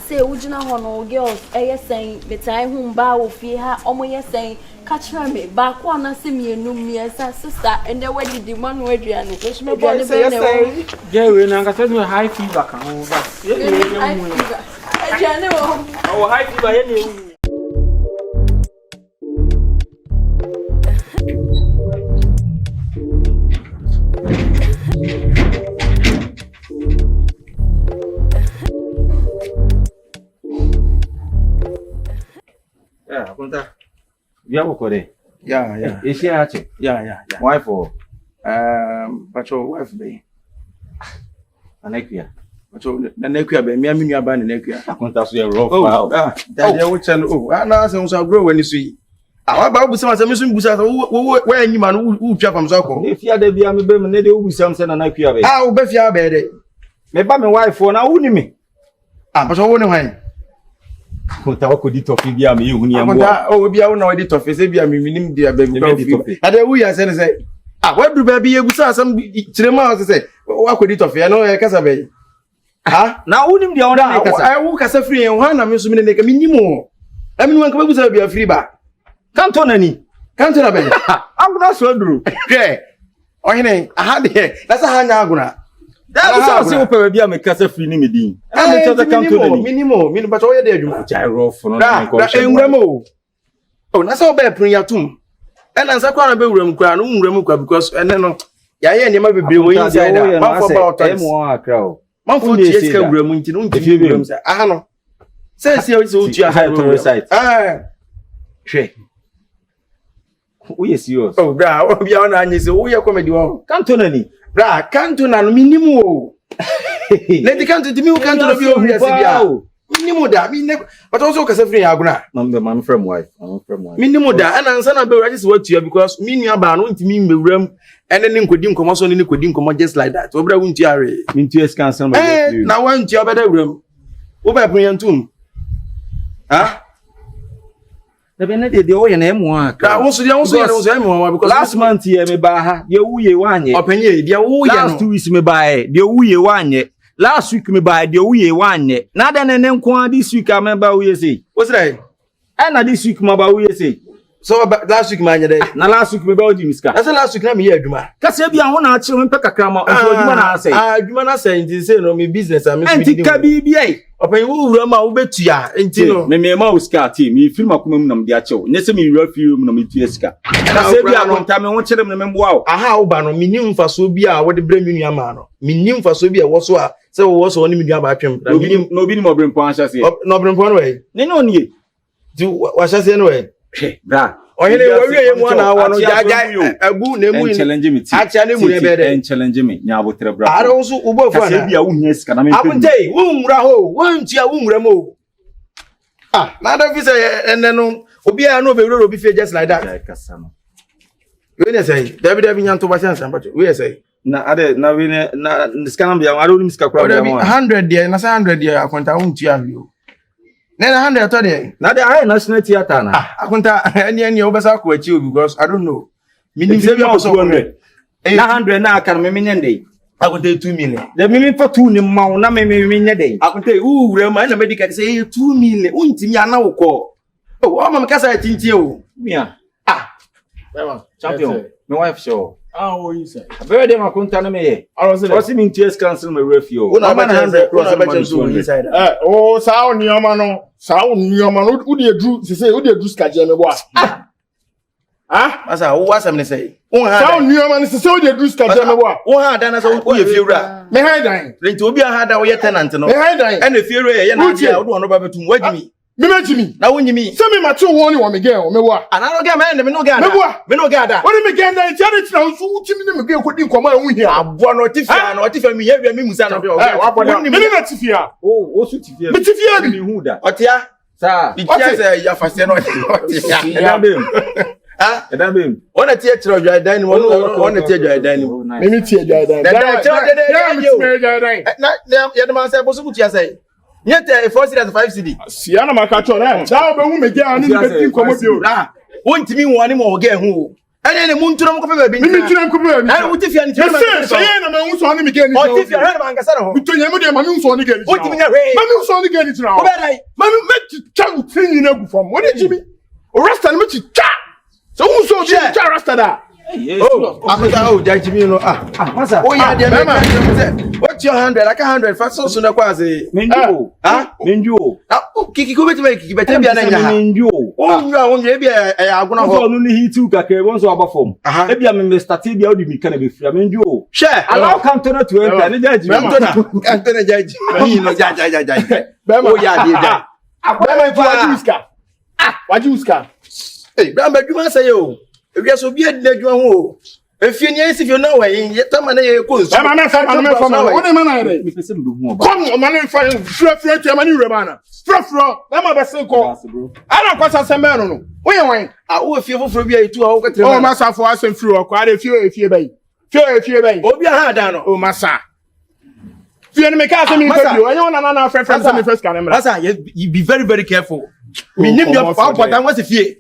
say ujina ho no girls eyesen betai hu ba wo fie ha omo yesen ka kira me ba ko na se mienu miesa sister ende wadi di man waduane me boy say yes je we na ka se no high fever kan ho ba ye ye mu aduane wo high fever ye ne Kunta. Ya bokore. Yeah. Isi ache. Yeah. Wife or patrol wife be. Anekia. Patrol na nekua be me aminu aba na nekua. Kunta so rough. Daddy we tell na say so grow when you see. Awa ba bu sama say me so busa wo anyima no wo twa fam so ko. If ya da bia me be me ne de ubusam se na nakua be. Wo be fia be de. Me ba me wife na wuni me. Patrol wo ne hwan. Kunta wako di tofi bia me ehuni ambo. Kunta bia wo na we di tofi se bia me minim dia be tofi. Ade wo ya say say wadu ba bia busa asam kirema say wakodi tofi no e kasa be. Na unim dia ona kasa. Ai wo kasa free en hwan na me so me ne ka minimo. Amini wan ka busa bia free ba. Kanto nani? Kanto na be. Aguna so aduru. Hwe. Ohene aha de. Na sa hanya aguna. Da busa se wo pe bia me kasa free ni medin. Na me tata kanto nani. Minimo ba to ye de adwuma. Jai rough no na ko. Enwramo. Oh, na so be prin yatum. Ena nsa kwa na be wuram kwa no wuram kwa because ene no ya ye nyema bebre wo inside da. Ma for about time. Emo akra o. Man for TSK wuram nti no nti wuram sa. Aha no. Say o tu aha site. Hwe. Wo ye serious. Oh bra, o bia na anyi se wo ye comedy wo. Kanto nani? Bra, kanto na no minimum o. Let kanto ti mi kanto no bi o hwese bia. Minimum da, mi ne but also kasa free aguna. I'm from wife. Minimum da, ana nsa na be wura just what you because mi nua ba no ntimi mbewuram ene ne nkodi nkomo so ne nkodi nkomo just like that. Obra wunti are. Mintu escansan ba. Na wanti obeda wuram. Wo ba prin yantum. Na be na de o ye na emu aka. Wo so emu because last month ye me ba ha de wuye wanye. Openye de wo ye no. Last 2 weeks me ba e de wuye wanye. Last week me ba de wuye wanye. Na de ne nko this week I remember wuye say. What's that? Na this week ma ba wuye say. So last week man day. Na last week me be odi miska. Na say last week na me adwuma. Kase bia ho na ache ho mpe kakrama adwuma na asay. Adwuma na say nti say no me business am me. Enti ka bibia. Open wo wura ma wo betua enti no. Me ma uska ti me film akoma mu na me ache. Ne se me wura film mu na me tu sika. Kase bia konta me ho kire me me mboa o. Aha wo ba no minim mfaso bia wo de bra me nua ma no. Minim mfaso bia wo so a say wo so oni me nua ba twem. No bi ni mo brempo anhya se. No brempo no we. Ne no nie. Ti wa hya se no we. Bra. Oyele we ye mu na wo no jaja agu na mu ni challenge me ti acha na mu ne be de challenge me nya abotre bra ara wo so ubo fu ana bia wo hia sika na me apunte wo nwura ho wo ntia wo nwura mo na da fi say enne no obi a no be wuro obi fe just like that kasa no we ne say dabi nyanto ba chance ambacho we say na ade na we ne na sika na bia ara oni sika kura bia 100 there na say 100 there akonta wo ntia bio na 100 to there na dey high national theater na akonta any obesa ko achi because I don't know minim say bia 200 na 100 na aka me nyende akonta 2 million the me for 2 ni mawo na me nyende akonta wura ma na medical say 2 million untimi ana wo ko o ma kasa tintie o mia champion my wife show Oh, you say. Very dem akonta na me ye o me TS cancel my refio na 100 cross budget so inside oh sao nioma no wo de dru se wo de dru skaje me bo asa wo wasam ne say sao nioma no se wo de dru skaje me bo wo ha dan na so wo ye fiewura me ha dan renti obi ha da wo ye tenant no me ha dan e na fiewura ye na dia wo do no ba betum wagimi me mejimi na wonyimi se me ma tu wo ni wo me girl me bo ana no ga me no ga da me no ga da wo ni me girl dan ti ari tina so utimi ni me girl ko di nkoma hu hia abo no tifia mi ye mi musa no be o me ni na tifia o su tifia me tifia ni hu da otia sa bitia say ya fase no otia Eda bem. Ona tie tro dwa dan ni ona tie dwa dan ni. Me mi tie dwa dan. Na ya de man say bosu kutia say. Nyete 4 cedi 5 cedi. Sia na maka cho na. Da obehu me gya ani be tin komo bio. Wontimi woni mo ge hu. Ene ne munturam ko fa ba bi. Me munturam ko ba bi. Ai wuti fia ni tie. Say na ma hu so ni me ge ni. O ti fia na man kasa no. Uto nyemu de ma mi hu so ni ge ni. Wontimi nya hwe. Ma mi hu so ni ge ni tira. Ko ba dai. Ma mi me cha tin ni na gu fam. Wo de jimi. O rasta ni me chi cha. So who so cha rasta da? Oh, after judge no masa. Oh yeah, what's your 100? Like 100 for so na kwaze. Menju. Menju. Kiki ko beti kiki beti bia na nya. Menju. Oh nwa won ye bia aguna ho. So no ni hitu kakere won so abafom. E bia me start bia odi mi kana be fira menju. Share. Allow Cantona to enter. Ne judge. Cantona judge. Ni no judge. Oh yeah, dia. Bema wajiuska. Wajiuska. Hey, Bramba Juma say yo. If you so be a dead one, if you need if you know where in yet, man, you could. I'm not from what am I? Come, man, free money, Romana. Fro, let my best call. I don't pass a man. We are wine. I will feel for be 2 hours. Oh, Massa for us and through a quite a few if you bay. Few bay. Oh, be a hard down. Oh, Massa. Fear me, cast me. I don't know friends on the first camera. Massa, you be very, very careful. We need your father, but I was a fear.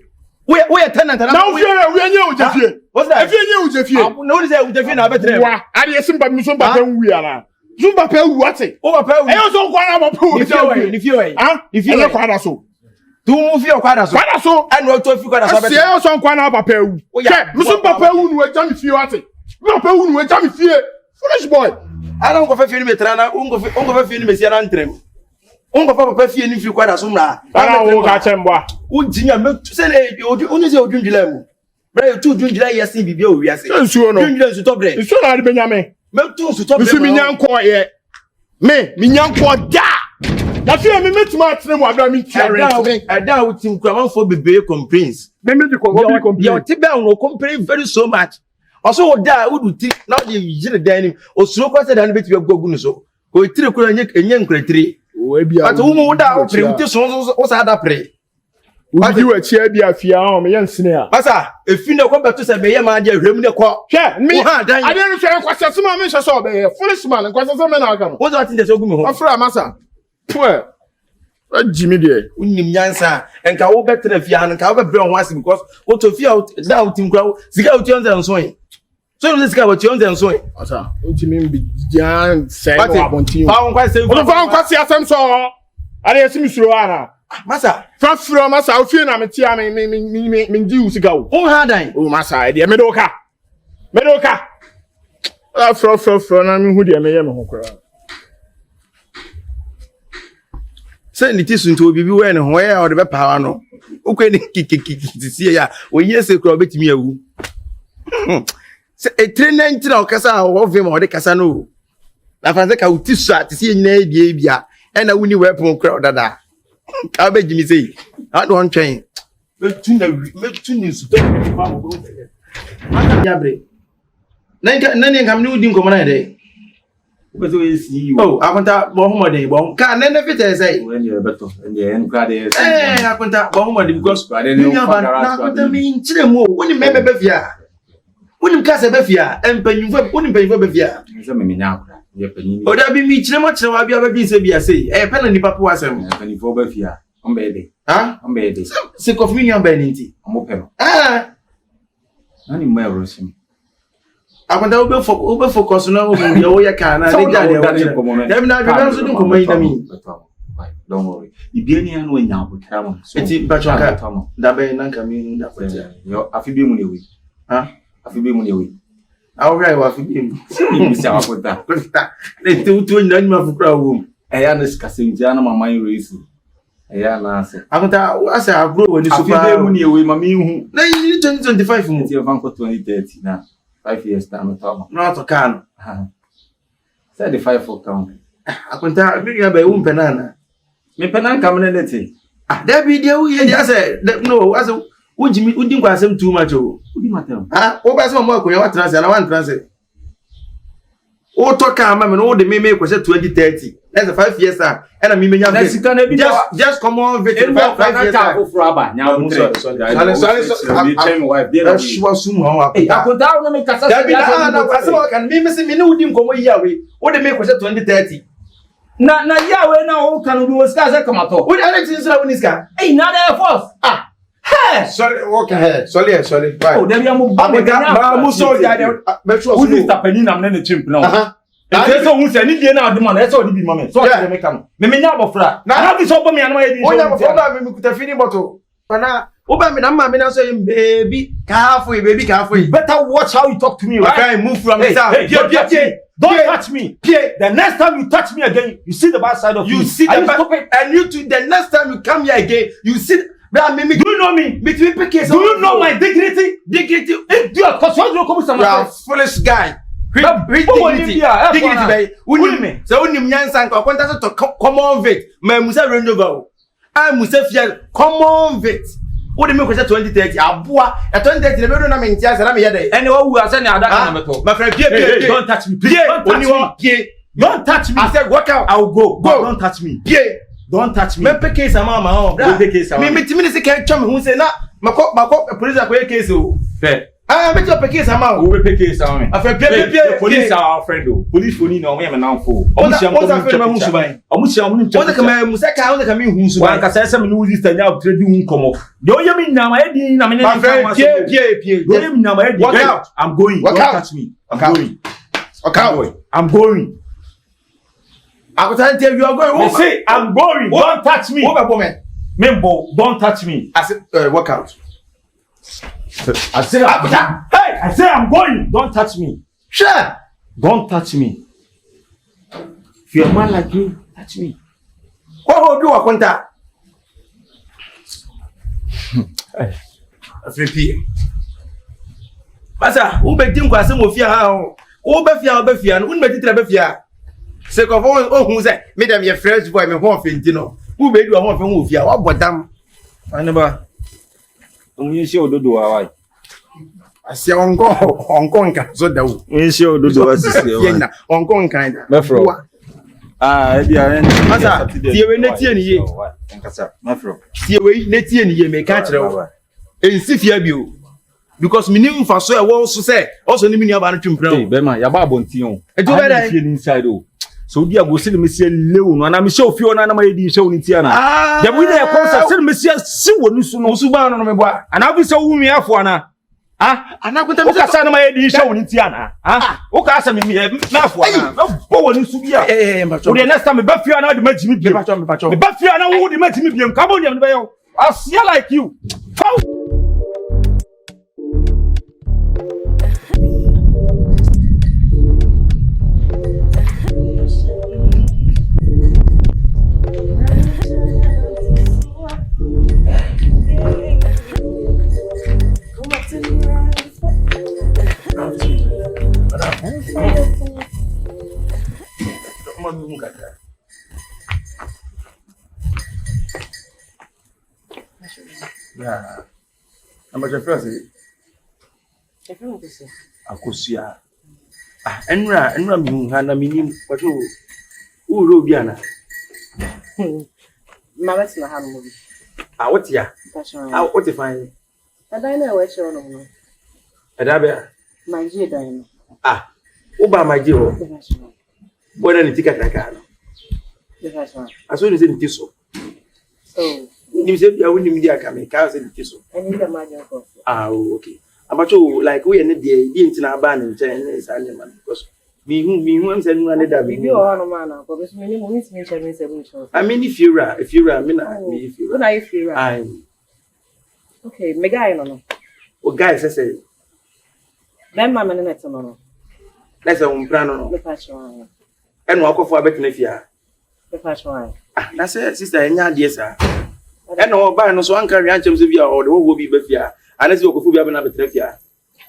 We are tenant now. We are new Jeffy. What's that? If you knew Jeffy, notice that with Jeffy, I better. I did some bad Zumba. We are Zumba Pell. What's it? Over Pell. I also want to pool if you are quite so. Do move your quite so. And what to figure out. I also want to Pell. Yeah, Zumba Pell will jump if you are it. No Pell will jump if you foolish boy. I don't go for film Trana, Ungo for film Messiah Antrim. Ungo papa fie ni fi kwada so mra ana wo ka chemba ujinya me se na oni se odunjila mu bra you tu dunjila yesi bibia o wiase nsuo no dunjila su to bre nsuo na de benyame me tu su to bre mi nyanko ye mi nyanko da na fie me metima atene mu abra mi tiare ada wo tim kwa manfo bebe complaints me di complain you tibe no complain very so much also wo da wo du ti na wo yire dan ni osuro kwa se dan beti agugu no so o tire kura enye nkretire but who da o pre uti so sa da pre but you achi bia fia o me yensene a masa efi na ko beto se be ye ma dia hwem ne ko hwe me ade no hwe kwase so ma me hwe so be ye foolish man kwase so me na aka no wo do tin de so gumi ho afra masa pwe jimi de unnim nyansa enka wo betre fia no enka wo be bre ho ase because wo to fia da utim kwa sika uti on nso yin so you sika uti on nso yin asa untimi mbi jan say wa bontin fa won kwase wo fa won kwase asem so are yesi misuro ana Masa. Fafro masa ofie na metia me ndi usika wo. On hadan. O masa e de medoka. Fro na me hu de me ye me ho kora. Say ni tisu nto bibi we ne ho ya o de be pawa no. Okwe ni kikikikisi ya. O yese kura obetimi awu. Say e trainer ntina o kasa o vem o de kasa no. Na fanze ka utisu atisi nyina ebie bia. E na wuni weapon kura dada. Ka be jimi sei. I don't train. Me tuni su to fa mo bro. Mata yabre. Nani ngam ni udi nkomo na de. Because we see you. Oh, akonta bo homo de bo. Ka nene fit say. When you better and the end crowd is. Akonta bo homo de because I didn't know na akonta mi nchire mo woni me be fia. Woni ka se be fia, empanyufo, woni empanyufo be fia. Nse me nya akra. Ye panyi. O da bi mi chire mo chire wa bia be se bia sei. Pe na nipa po asem. Empanyufo be fia. Ombede. Ha? Ombede. Se kofi mi nyan be ni nti. Omopelo. Nani mo erosim. Akonta ube focus na o mu ye ya ka na de ja de o. Dem na be so dun komo yi na mi. Don't worry. Ibiani anu enya abotara mo. Eti bachoka. Da be na nka mi da kwaja. Yo afibi mu newe. Ha? Afibi mu newe. Awura wa afibi mu. Mi se akota. Le tu nya ni mafukura wo. Eya na sikase ntia na mama yin reisi. Eya na ase. Akonta asa agro woni super. Afibi mu newe mama hu. Na ni 2025 mu. Ti fan ko 2030 na. 5 years time to. No to kan. Say the 5 for count. Akonta bi ya be wo mpenana. Me penan kamene neti. That be there we dey say no as ujimi udi kwa asem too much o. Udi matem. O ba se mo akoya wa transfer na one transfer. O to ka ma me no de me ko say 2030. That's a 5 years ah. And me menya just come on with 5 years. Akonta no me kasa. Can me say me no udi nkomo yi awe. O de me ko say 2030. Na yawe na o kan bi woska se kamato. Wo ale tin sira woniska. Na the force. Hey, sorry, walk ahead. Sorry. Bye. Oh, dem ya mo ba mu so ya de be sure. Who is tapani na me chimp na. E so hu se ni die na aduma na e so di bi mama. So ya me kam. Me nya abofra. Na bi so bo me anama ye di. O nya abofra ba me kuta fini bottle. Pana o ba me na mama me na so baby careful. Better watch how you talk to me, right? Okay, move from this side. Don't touch me. The next time you touch me again, you see the bad side of me. You see the bad, and you too. The next time you come here again, you see. Do you know me? Do you know my dignity? Dignity. Idiot. Cause you don't come to foolish guy. Dignity, baby. Unime. So unim nyansa nko kwanta to common vet. Ma musa renewal. I musa fia common vet. What do you make 2030? Abua. 2030 the bedo na me ntia se na me yede. Anyone who has any other na meto. My friend, don't touch me. Please don't touch me. I said walk out. I will go. Don't touch me. Don't touch me. Me pe case ama ma. Me timi se kan twam hu se na mako police akoye case o. Fair. Me to pe case ama. We pe case ama. After police are our friend o. Police phone no me now for. Omusiam ko mu suban. Omusiam mu o de ka me musaka o de ka me hu suban. Wan ka say me no register nya trade hu nkomo. De oye me nyama e din na me na pie. De oye me nyama e din. Walk out. I'm going. Don't touch me. I'm going. I can tell you are going. Say I'm going. Don't touch me. Membo, don't touch me. I said walk out. I say I'm going. Don't touch me. Sure. Don't touch me. If you're a man like you, touch me. What will do Akonta? Afrepi. Basa, who be tim kwase mo fia ha o. Wo be fia no, unbe titira be fia. Se ko hu say, me dem ye fresh boy me ho fenti no. Who be do ho fe ho fia, wa bodam. Aneba. Onye se ododo wa wai. Asia onko nka so da wo. Onye se ododo wa sisi wa. Onko nka da. Mefro. E bia ren. Basa, tie we netie ni ye. Nkasa, mefro. Tie we netie ni ye me ka kire wo. Ensi fia bi o. Because minim fa so e wo so say also ni mini aba no twempran. Hey, be man, ya ba abonti o. Eju be dai. Fie inside o. So dia go see me see lewu no na me show fie na ma yedi show ni tia na. The winner e concert see me see si wonu su no. Osu ba no me boa. Ana bi so wu mi afo na. Ah, anakuta misa sana mayedi show ni tiana. Ah, ukasa mimi na afwa na. Bo woni su bia. Mpacho. We next time me bafia na de magimi bia. Mpacho. Me bafia na wo de magimi bia. Kabo ni am be yo. I see like you. Yeah. I'm a first. Akosia. Ah, enra mi hana minim wato uro biana. Mama tina ha no bi. Ah, what ya? Ah, what if I? Ada na we show no. Ada be. My je dan no. Ah, uba my je ho. Bona ni tika kaka no. Aso ni se ni tiso. So, ni se bia woni mi dia ka me ka se ni tiso. any the magic of. Ah, okay. Abacho like we ne dey ntina aba ne nchen ne sa ne man because mi hu am se nwa ne da bi. Bi o no man na ko be so many mo mi nche me se bu show. I mean if you me na me if you. Na if you I okay, me guy no. o guy say Ben mama ne net no. let's say um plan no. Me pa show. Eno akofo abetene fia. Me pa show. Ah, na say sister enya de sa. Eno oba no so anka ria nchem se bia o de wo bi be fia. Anasi okofo bia be na betene fia.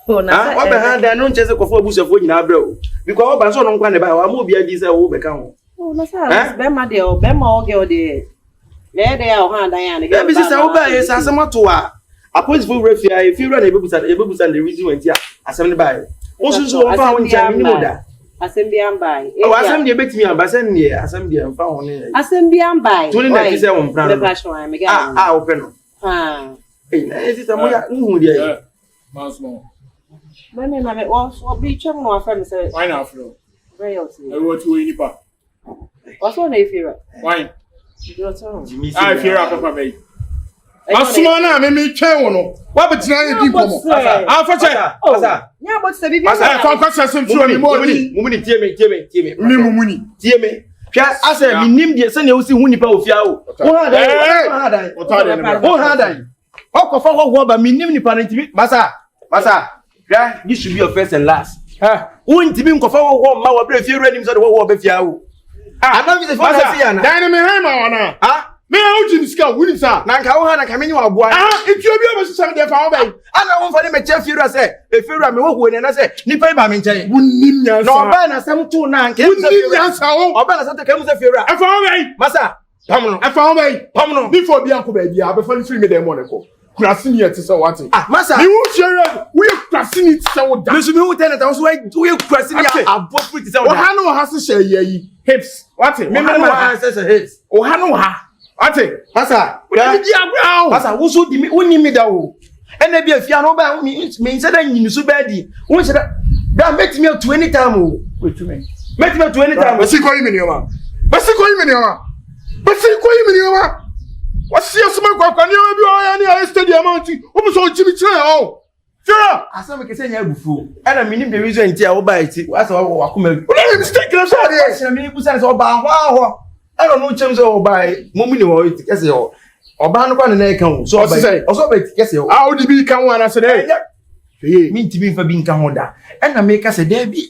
Oh na. Ah, oba ha da no nche se kofo abusafo nyina abra o. Because oba so no nkwa ne ba wa ma obi adi se wo be ka ho. Oh na sa ben ma de o ben ma o ge o de. Le de ya o ha dan ya ne. Be sister oba e sa asemato a. Appoint for refia if you run a bebusa the reason when tia asem ne ba. Onso so o fa ho ncha mi ni da. Asem bi am bai. Oh, asem de betimi amba sen ne asem de mfa ho ne. Asem bi am bai. To ni na ti se wo mpran. Me pa show me guy. Ah, open no. Ah. Eh, na sister mo ya nhu dia. Masmo. Me na me o bi chem no afa me say. Why not flow? Very out. I want to win pa. What's on if you? Why? You tell. I fear papa me. Asuma na me twen wo no. Wa betina ye din komo. Ah fa che. Asa. Nya but say bibi. Asa fa kwa sesem tro me mo ni. Mumuni tie me. Mi mumuni. Tie me. Hwa asa mi nim de se ne wo si hu nipa ofia o. Wo ha dan. Wo ha dan. Okofa wo ba mi nim nipa na ntimi. Masa. Hwa this should be your first and last. Ha. Wo ntimi nkofa wo ma wa bre fie renim so de wo ba fia o. Ah, na mi se fa na se ya na. Dan me ha ma wana. Ha? Me how you discuss win sa na nka wo ha na ka menyi wa boa ah if you be able to say dey fa wo bai ana wo fa ne me che fiura se e fiura me wo ne na se nipa ba me nche wunnim nya sa no ba na sam tu na nka wunnim nya sa wo oba na sam te ka mu se fiura e fa wo bai masa pamno e fa wo bai pamno before bi anko ba bia be fa ni free me dem mo ne ko krasini e ti se what ah masa mi wo share we krasini ti se wo da me so me wo tell na so we krasini abo free ti se wo da o ha no ha se share yi hips what me ma se hips o ha no ha ate masa ya di abra masa wo so di mi woni mi da wo ena bi afia no ba mi nse da nyini so ba di wo nse da make me to any time o wait to me make me to any time basi ko yimi ni ma wasi asuma kwa ni obi o ya ni a stadium anti o mo so jimi kire o fira asama ke se nya abufu ena minim the reason ntia wo ba iti asa wo wakoma o na mistake na so dey se mi busa se oba ho eno no chem se oba momu ni wo iti kese o oba no kwa ne na kan so oba o ba iti kese o a o di bi kan wa na se dey mi ntibi fa bi nkan ho da ena me ka se dey bi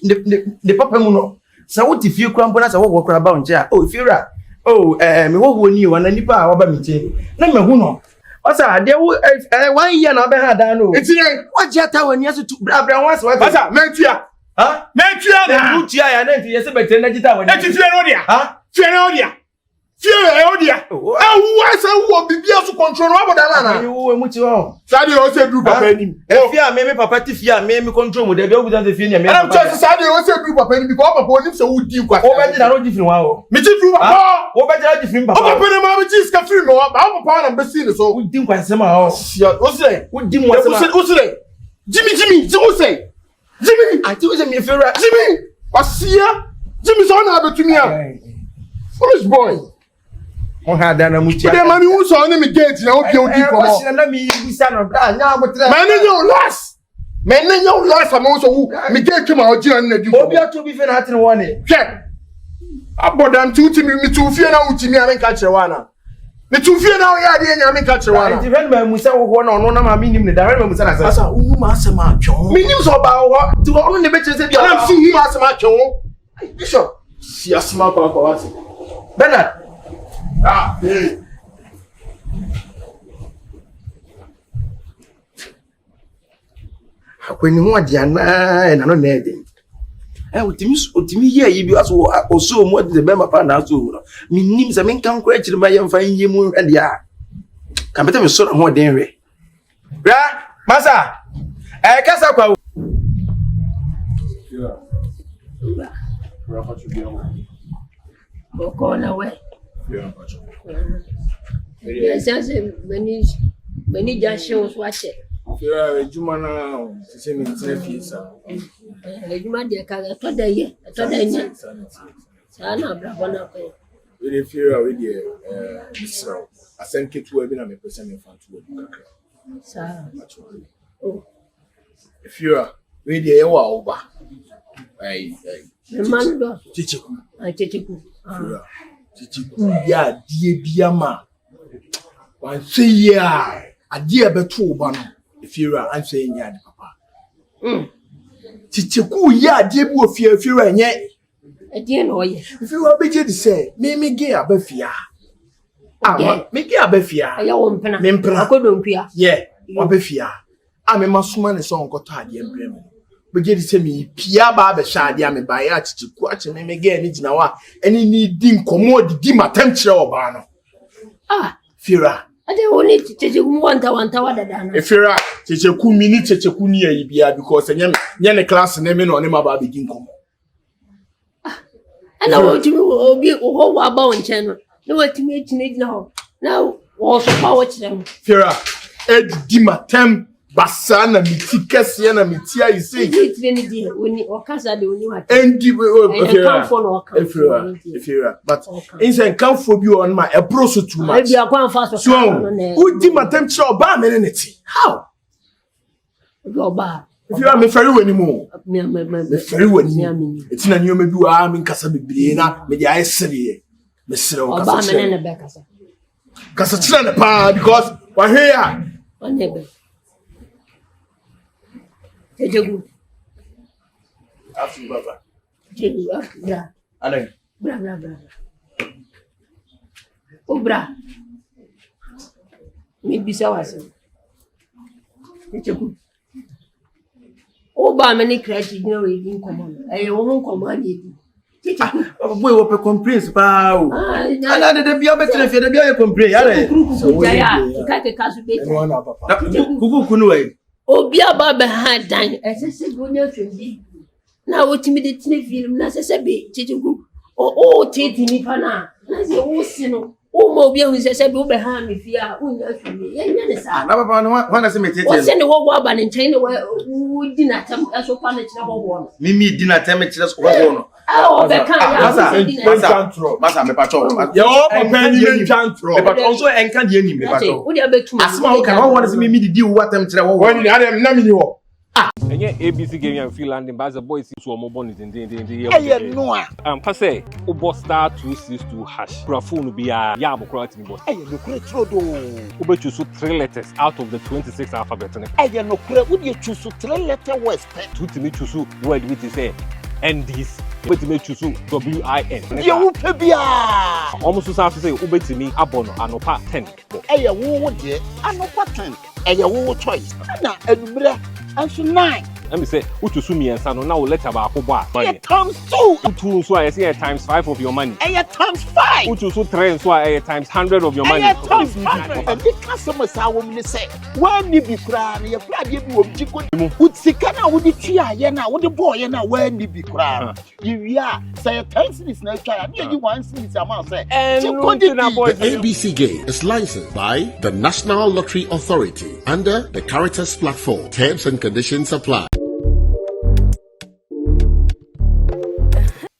de papa mu no sa wo ti fie kura mbona sa wo kura ba onche a o fiura oh me wo ni wa na nipa a wo ba mi che na me hu no osa de wo 1 year na be ha dan no eti yen wa je ata wa ni aso tu bra wan se wa osa mentia ha mentia na mentia ya na nti yese betre na jita wa ni eti fie no dia ha fie no dia ah wa sa wo bibia so control no aboda na ni wo mu ti wo sadi o se du papa ni e fia me papa ti fia me control mo de be o buza se fia ni me papa just sadi o se du papa ni because papa oni se wo di kwa o be ti na ro different wa o mi ti fru papa o be ti na different papa o papa na ma mi ti ska free mo ba papa na be see ni so o di kwa se ma o o se o di mo se ma o se Jimmy ti o se Jimmy ati o se mi fera Jimmy wasia Jimmy so na abetumi a foolish boy on ha da na mutia de mami wo so na me gate na o pie odi komo na mi bisa no bra nya abotre ma na you last Men no last am also me get to my original na du. Obi ato bi fe na hatin woni. Hwe. Abodam tu ti mi tu fie na uti mi ame ka kire wana. Me tu fie na o ya de nya me ka kire wana. Ti fen ma musa wo na ono na ma mi nim ne da fen ma musa na sa. Asa unu ma asema atwon. Mi nim so ba wo ti ono ne be kire se bi Am si hu asema atwon. Bishop Si asema kwa wasi. Bernard. Ah, eh. Akweni ho ade na no na ede. Otimi ye yi bi aso oso mu ade be ma pa na aso mu no. Mi nim se men kan kura kire ma ye mfa yin mu hwede a. Kan beta me so ho ade nwe. Ra, masa. Kasa kwa. Yeah. Rafa chubiao. Boko na we. Yeah, pacho. Yes, many just shows watch it. Yeah, Jumana, se me tina fiesa. Juma de kaga to da ye, to da nya. Sana bravo na ko. We dey fear we dey Israel. Asem ketu e bi na me pese me fan to we kakra. Sa. Oh. If you are we dey e wa oba. Ai. Man do. Chichiku. Chichiku. Chichiku ya die biama. Wan say ya. Ade beto oba no. If you are answering ya papa. Chichiku ya ade bu ofia if you are nye. Ade no ye. If you are beje di say me ge abafia. Ah, me ge abafia. Aya wo mpena. Me mpena. Akodompia. Yeah, abafia. Ah me masoma ne so nkoto ade embrem. Beje di say me pia ba be sha ade am ba ya chichiku a che me ge ani gina wa. Ani ni di nkomo di matam kire oba no. Ah, Fira. ade woni chichiku wanta wadada na. Fira, chichiku mini chichiku ni ayi bia because nye ne class na me no ne ma ba be di nkomo. Ana wo timi obi ho wa ba wonchen no. Ne watimi etine gina ho. Na wo so pa wo kire mo. Fira, di matam basa na miti kese na miti ayi sei. Etine ni di woni okasa de woni wa. Endi Fira. Fira, but inside comfort bi on ma e bro so too much. Ebi akwa mfa so. So, who di matam kire oba me ne ti? How? Oba. If you are me ferry wani mo. Me ferry wani. Eti na nyoma bi wa me nkasa bebre na me di ayi sere. Me sere o kasa. Oba me ne be kasa. Kasa kire ne pa because wa hwe ya. Onebe. Ejegu. Afu baba. Ejegu. Bra. Alai. Bra. O bra. Me bisa wase. Ejegu. O ba me ni crash gina we din komo. Wo komo ani di. Boy wo pe complaints pa o. Ana de bia betre fie de bia ye complain yare. Ka kasu be. Kuku kunu we. Obi aba be ha dan. Esese gonya twedi. Na wotimi de tine film na sese be chichiku. O tete ni pa na. Na se wo si no. O mo obi hu sese be wo be ha me fia. Unya twedi. Ye nya ne sa. Na papa no wana se metete. O se ne wo aba ne nchen ne wo di na tam aso pa na kire wo no. Mimi di na tam kire so wo no. Ah, be kan ya. Masa me pacho. Yo, papa ni men chantro. Me pacho also enka de anim me pacho. Wo dia betum. Asma wo kan wo wana se mimi di wo atam kire wo. Wani adam na mi ni wo. Enye ABC game and free landing but the boys see so mo bonus in no a. Pase ubo star 262 hash. Kura phone bia ya mo kura tini boss. No kure trodo. Ube choose 3 letters out of the 26 alphabet. No kure would you choose 3 letter words? Two timi choose word which is NDs. Ube timi choose WIN. You pebia. Almost so say ube timi abono anopa 10. Wo de anopa 10. Wo choice. Na enumere anso 9. Let me say, what you sue me and son, now let about money. Times 2. Two, so I say times 5 of your money. Times 5. What you sue 3, so I times 100 of your money. Times 5. And the customers are women say, when you be crying, you're crying, you will would see Kana with the tia, yena, with the boy, yena, when you be crying. You are, say, a thanks is no child, you want to see someone say, and the ABC game is licensed by the National Lottery Authority under the Caritas platform. Terms and conditions apply.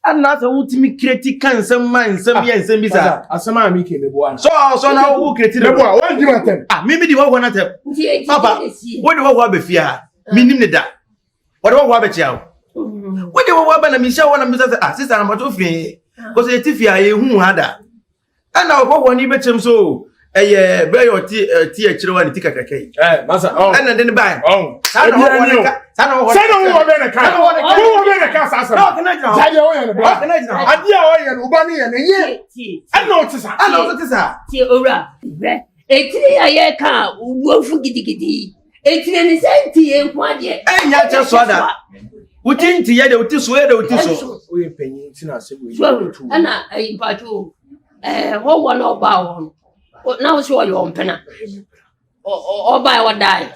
Ana so ultimate create kan some man some yen some bisa Asama mi ke me bo so na who create me bo wan di matem. Mimi di wo na tem papa wo di wo be fia Minim ne da. What wa be chia wo. What dey wa ba na mi sha wo na mi say sister na mato free. Cause e ti fi aye hu hada. Ana wo ni be chem so eye be yo ti e kire wa ni ti kakakai. Masa. Ana den ba. Sana wo be na ka. Wo be na ka sasa. No, kana jina. Jaje wo ye no. Kana jina. Ade a wo ye no, uba ni ye na ye. Ana o ti sa. Ana o ti sa. Ti ora. Etire aye ka wo fu gidigidi. Etire ni senti e kwa de. Enya che so ada. Uti nti ye de uti so ye de uti so. O ye penyin ti na se wo ye. Ana mpacho ho wo na oba wo. Na wo so yo mpena. Oba wo dai.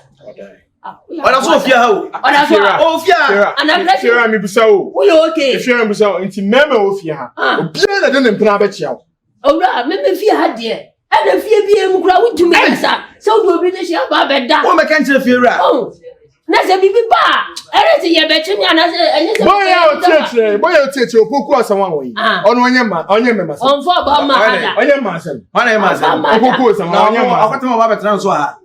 Ona so ofia ha o. Ona so ofia. Ana blessing. Fira mi bisa o. Wo yo okay. Fira mi bisa o nti meme ofia ha. Obi na de ne mpena be chia o. Owura meme fie ha de. Ana fie bi emu kura wutumi asa. So do obi de shia ba be da. Wo me kan kire fie ra. Na se bibi ba. Ere se ye be chimi ana se enye se. Boya o tete opoku asanwa wo yi. Ono onye mema se. Onfo ba ma ada. Onye ma se. Ona ma se. Opoku asanwa onye ma. Akotema ba betra so ha.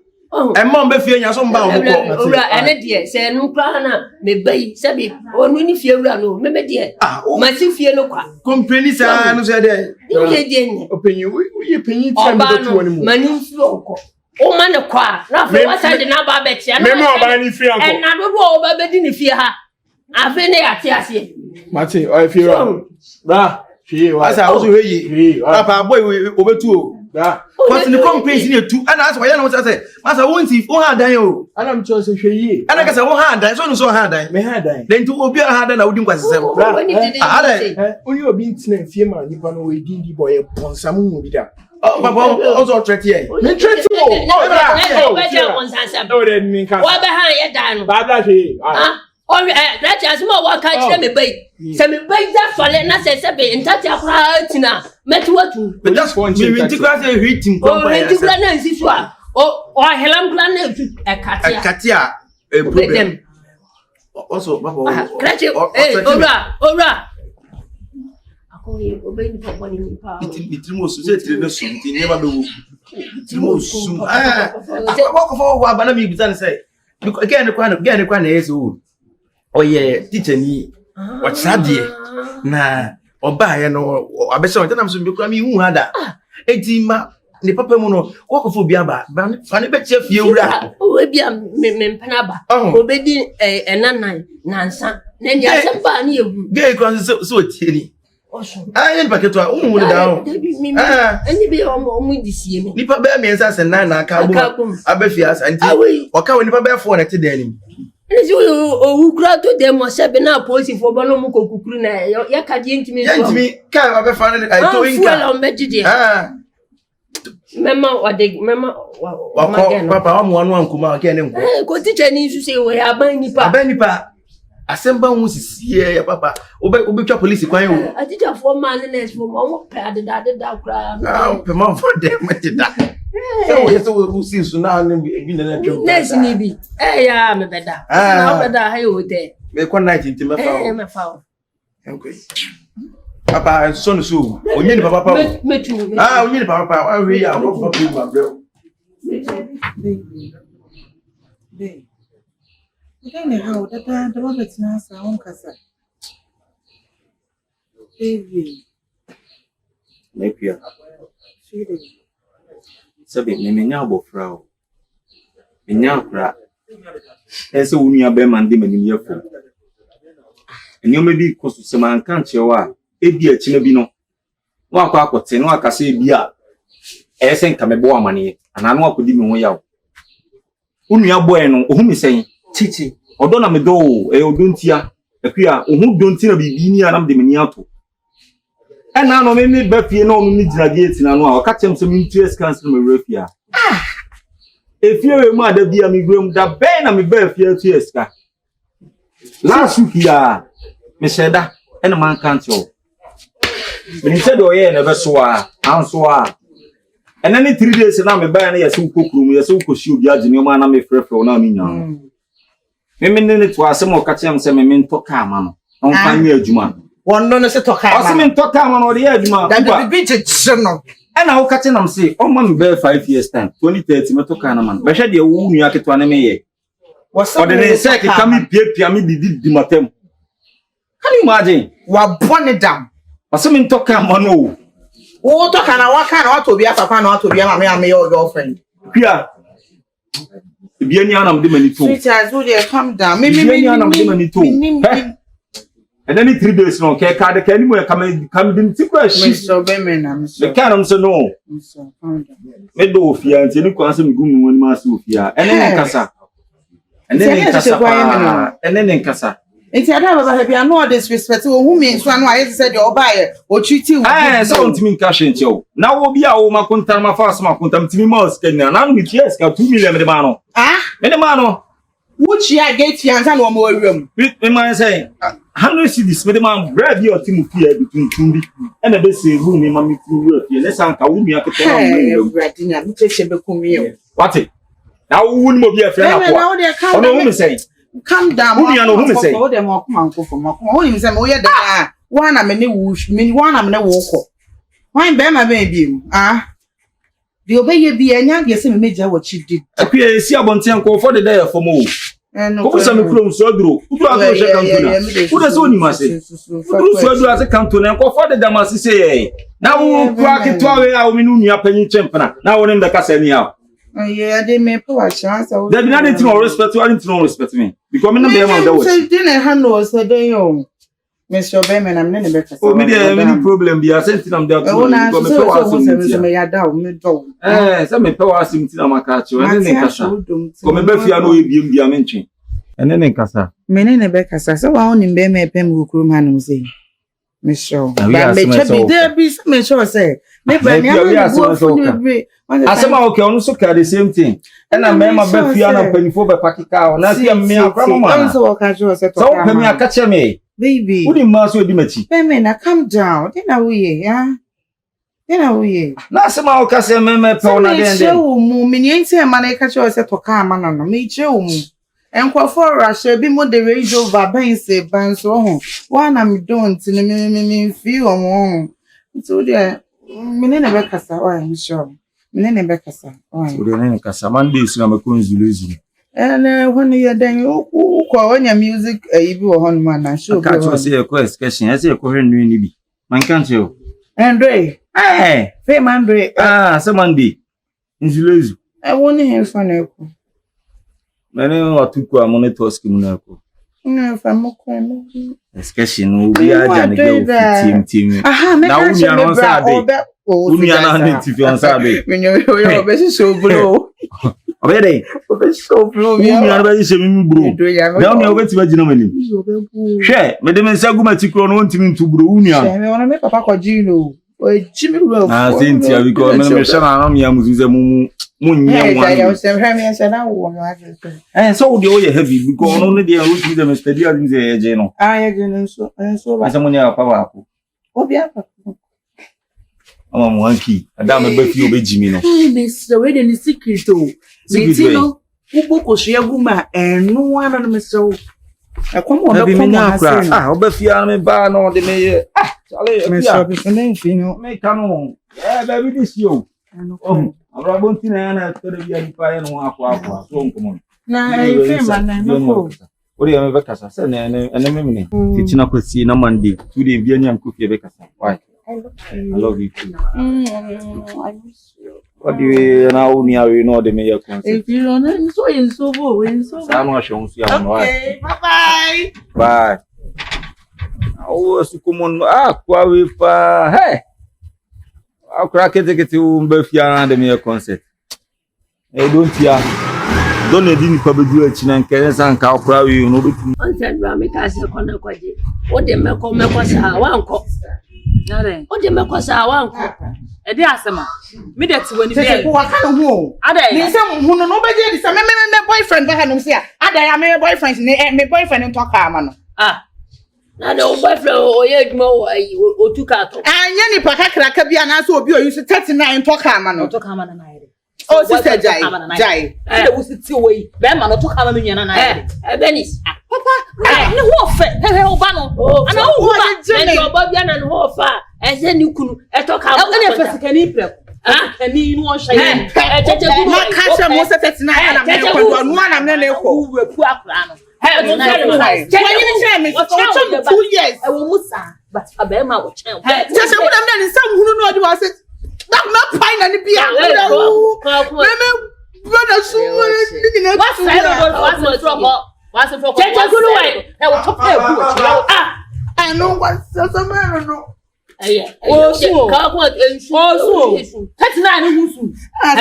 Emma mbe fie nya so mba oboko. Owura ene de se nu kra na me bai se bi onu ni fie wura no me de. Ma si fie no kwa. Compreni sa no se de. Ye de ni. Openyi wo ye penyi ti am be tu woni mu. Mani fi onko. O ma ne kwa. Na fe wa sa de na ba be tia. Me ma ba ni fie anko. En na do o ba be di ni fie ha. Afi ne ya ti ase. Mate o fie ra. Ba fie wa. Asa wo so hweyi. Papa boy obetu o. Da. But the complaints in tu ana asa waya na what say. Masa wonti o ha dan o. Ana mcho se hweyi. Ana ka say wo ha dan so no so ha dan. Me ha dan. Then tu obi ha dan na wodi nkwasesem. Ada. Oni obi ntine fie ma nipa no we dindi boy bonsam mu bi da. Papa also threat here. Me threat o. O be je onsansam. O de mi kan. Wa be ha ye dan no. Ba da hwe. O that as mo wa ka kire me bai. Se me bai da fale na se be ntati akura tina. Metu watu. But that's one thing. We think say hit him come by. O hit kula na nsi so a. O helam kula na etu ekatia. Ekatia problem. Also baba. Krache ora. Akoye obe ni papa ni pa. Itrimo so se tire na so nti nyeba be wo. Itrimo so. What for wa bana mi bizan say. Because again na yeso. Oye teacher ni wachadie na oba ye no abese on tanam so bi kura mi hu hada enti ma ne papa mu no wakofo bi aba fa ne be che fie wura o bia me mpana ba obedi enanan nansa na ni asemba ni ehu ge kura so tieni ayen paketo a hu ne da ho ani bi omu disie me nipa be miensa se nan na aka bo abafia asa enti oka we nipa be fo na te dan ni Nisi o kura to demo sebe na police for bono mu kokukuru na ya kadi ntimi so. Ntimi ka ba be fa na I to inka. Fuel on medide. Mema wa papa wa mu anu ankuma ke ne nko. Ko teacher ni su se we aban nipa. Aban nipa. Asemba hu sisie ya papa. Obe twa police kwan o. A teacher for man nurse for mo pe adeda kura. Pe man for dem adeda. So we so see so na bi na twem. Nurse ni bi. Ya me beda. Na beda ha yo te. Me kwa night nti me fa. Me fa. Okay. Papa so no so. Onye ni papa. Metu. Onye ni papa. Wa we ya go for people abro. Be. Again, how that Robert Nasa on Casa. Baby. Maybe you Sabi, menya abofra o. Menya akra. Ese wunu abe mande manim yefo. Enyo bi kosu se man kan chewa, ebi achi na bi no. Wa akwa akote no akase ebi a. Ese nka mebo amane, ana no akodi me ho yawo. Wunu aboe no, ohu mi sen. Chichi, odo na medo o, odontia. Akua, ohu dontia na bibi ni anam de meni ato. Ena no me ba fie na onu ni gina gate na no a o ka chem se me ntu escanse me refia. Efie we mu ada bia me gwem da be na me ba fie tu eska. Last week ya me sheda ena man can't yo. Me said o ye na be so a anso a. Ena ni 3 days na me ba na yesi ukokuru mu yesi ukoshi obi age ni ma na me frefre na me nya. Me ne to asem o ka chem se me nto ka ma no. On fa nya adwuma. One no se to ka. Asem nto ka ma no de adwuma. That be che no. And I catch them say, oh, man, bear 5 years time, 2030, Matoka, man. But shall you woo me at 1 year? Or the second coming piami di matem. Can you imagine? Wa born it down. Or something talk mano. Oh, talk and what kind of to be a papa not to be a your girlfriend. Yeah. Be any anam demon too. Sweetheart, would you calm down? Me anam demon too. And then 3 days no care card can anywhere come in secret. Mr. Bemen, the cannon so no. Me do fear and you can some gum when master fear. And then Casa. And then Casa. And then in Casa. It's a happy. I know disrespect who means one. I said your buyer or treat you. I sound to me cash in you. Now will be our Macuntama fast Macuntam to me most can and with yes, got 2 million the mano. Ah, and the mano. Would she get you and one more room? With my saying, 100 cities, with the man, grab your team here between Tundi and the best room in Mammy through here. Let's anchor with me at the what it? Now, who wouldn't be a friend? Oh, no, woman saying. Come down. Who do you know who say? Oh, them walk uncle from Macon. One I'm in a woosh, mean one I'm in a walk. Why, bear my baby? Ah, the obey be a young yes, major what she did. Appear, see a bontian call for the day for more. And who some clothes so drew? Who does only must say? Who do as a canton and call for the damas say? Now we'll crack it to our minunia penny champion. Now in the castle anyhow. Yeah, they may poor chance. There's nothing to respect to anything to respect me. Becoming a man that was didn't handle so they own. Mr. Bemen, I'm never better. Oh, maybe any problem be a sent them there. Oh, some may power sim to my catch you and then Casa. Come a better no be a mention. And then Casa. Many Becca, so I only bear my pen who crew man say. Miss Shaw, there be some sure say. Maybe I somehow can also carry the same thing. And I remember Befiana penny for the Pakika, and I see a mere grandma. So can me a catch me. Baby, who didn't mass with Dimitri? Pemena, come down. Then are we, yeah? Then are we? Not somehow can say, Mamma, show me, man, catch yourself to come on me, show me. And for us, be more the range over Bense, Banso. One I'm doing to me feel on. So there, Minena Becassa, I'm sure. Minena Becassa, oh, the Cassamandays, I'm a consulation. And when you're done, you call on your music, you go on, man. I should catch a question. I say a coherent new man, can't you? Andre, eh, fame Andre, some Monday. Insulation. I want to hear from you. Many or two monitors Kimunako. No, if I'm okay. Escalation, we are team. Aha, now we are on Saturday. Oh, we are not on Saturday. When you're best so blue. Already, so blue. We are very same blue. Now we are going to imagine. Share, Madame Sagumatico, want him to Brunia. I want to make Papa Gino. Jimmy will. I think we call Madame and so the oil heavy because only the root them is pedia in the general. I again so as someone power. Oh, one key. A damn a few Benjamin. Miss the wedding is secret too. Mitino, OPOKU share GRUMA and no one on Mr. I come on the Minacra. Ah, Befian ban or the mayor. Ah, Mr. Make come on. Yeah, baby, this you. Oh. I'm going to be a fire and walk. Now, no. What do you have a casa? And a memory. Teaching up with see no Monday. Today, Vietnam cookie Becassa. Why? I love you too. I miss you. What do you know the mayor? If you don't know, so in so I'm not sure. Okay, bye. Bye. Oh, so come on. Ah, Quavipa. Hey. I'll crack it to Befia and the mere concert. I don't hear. Don't need public duty and carry some cow crowd. You know, on said Ramicas, what the Macomacos are one cock. What the Macos are one cock. A dear summer. Me that's when you say, what kind of war? Are there some who nobody is a my boyfriend? I don't say, are there my boyfriends and my boyfriend in Tocamano? Ah. I don't boyfriend or yet more or two cattle. And Yanni Pacacra can be an answer of you to 39 Tocamano. Oh, Sister Jai. I was it away. Bama to come in and I. Venice. Papa, no warfare. Bano. Oh, and I know Babian and Horfa. As then you could talk about any African. And you want to say, Ma kasha mo se 39 na me ko no na me ne ko. who were poor crown. When you tell me, for 2 years. I will musa, but a bema will change. Just what I'm done in some who know what I said. That not pine and be out. Brother, so what's the trouble? What's the trouble? Take a good way. I will talk. I know what's the matter. Also, 39 who's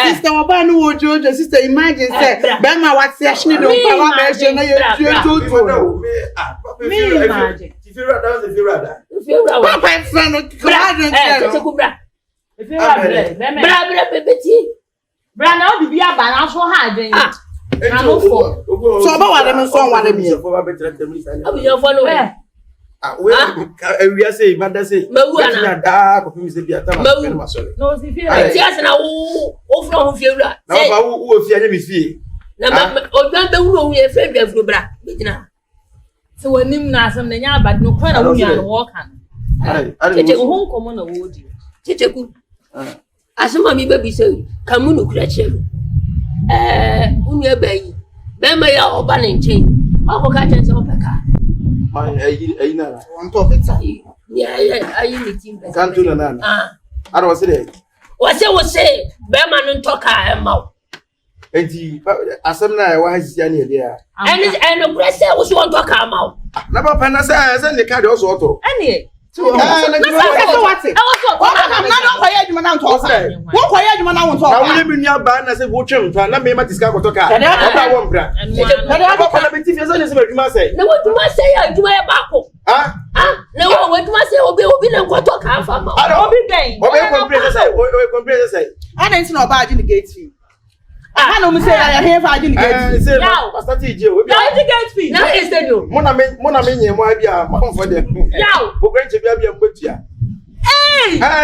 sister Obanu wo Jojo sister imagine say Bema what say she no power mention na you me imagine if you rather papa friend if you bra na obi bia ba na so ha adwen na no for so ba wale me so wale me abi yo for no we say banda say na da ko fi se bia ta ma so no si fi ti ase na wo fro ho fiewura na ba wo fi anya me fie na odwan be wuro hu e fe bia furo bra betina so wanim na asem na nya abad no kwa na wo nya no wo kan tete ho nkomo na wo di tete ku asema mi baby say kamu no kura chelu unu e bayi be ma ya oba ne nchen akoka chen se opeka ai na on top it yeah ayi meeting be kan tu na I don't say that wo say be ma no ntoka e ma enti asem na wa hisia ne dia and kura say wo so ntoka ma na papa na say ne ka de oso oto ene so what it I'm not quiet you man talk what quiet you man talk na we be nia ba na say wo twem twa na me ma tiska kotoka oba wo mbra na papa na be tifia say ne se adwuma say na wo dwuma say adwuma e ba ko na wo dwuma say obi na kotoka afa ma obi ben obi complain say I didn't know about the gate fee I know me say I hear for the gate fee say pastor je obi the gate fee na is the do mo na me nye mo abia ma fo de yaw bo kwenche bia mbotua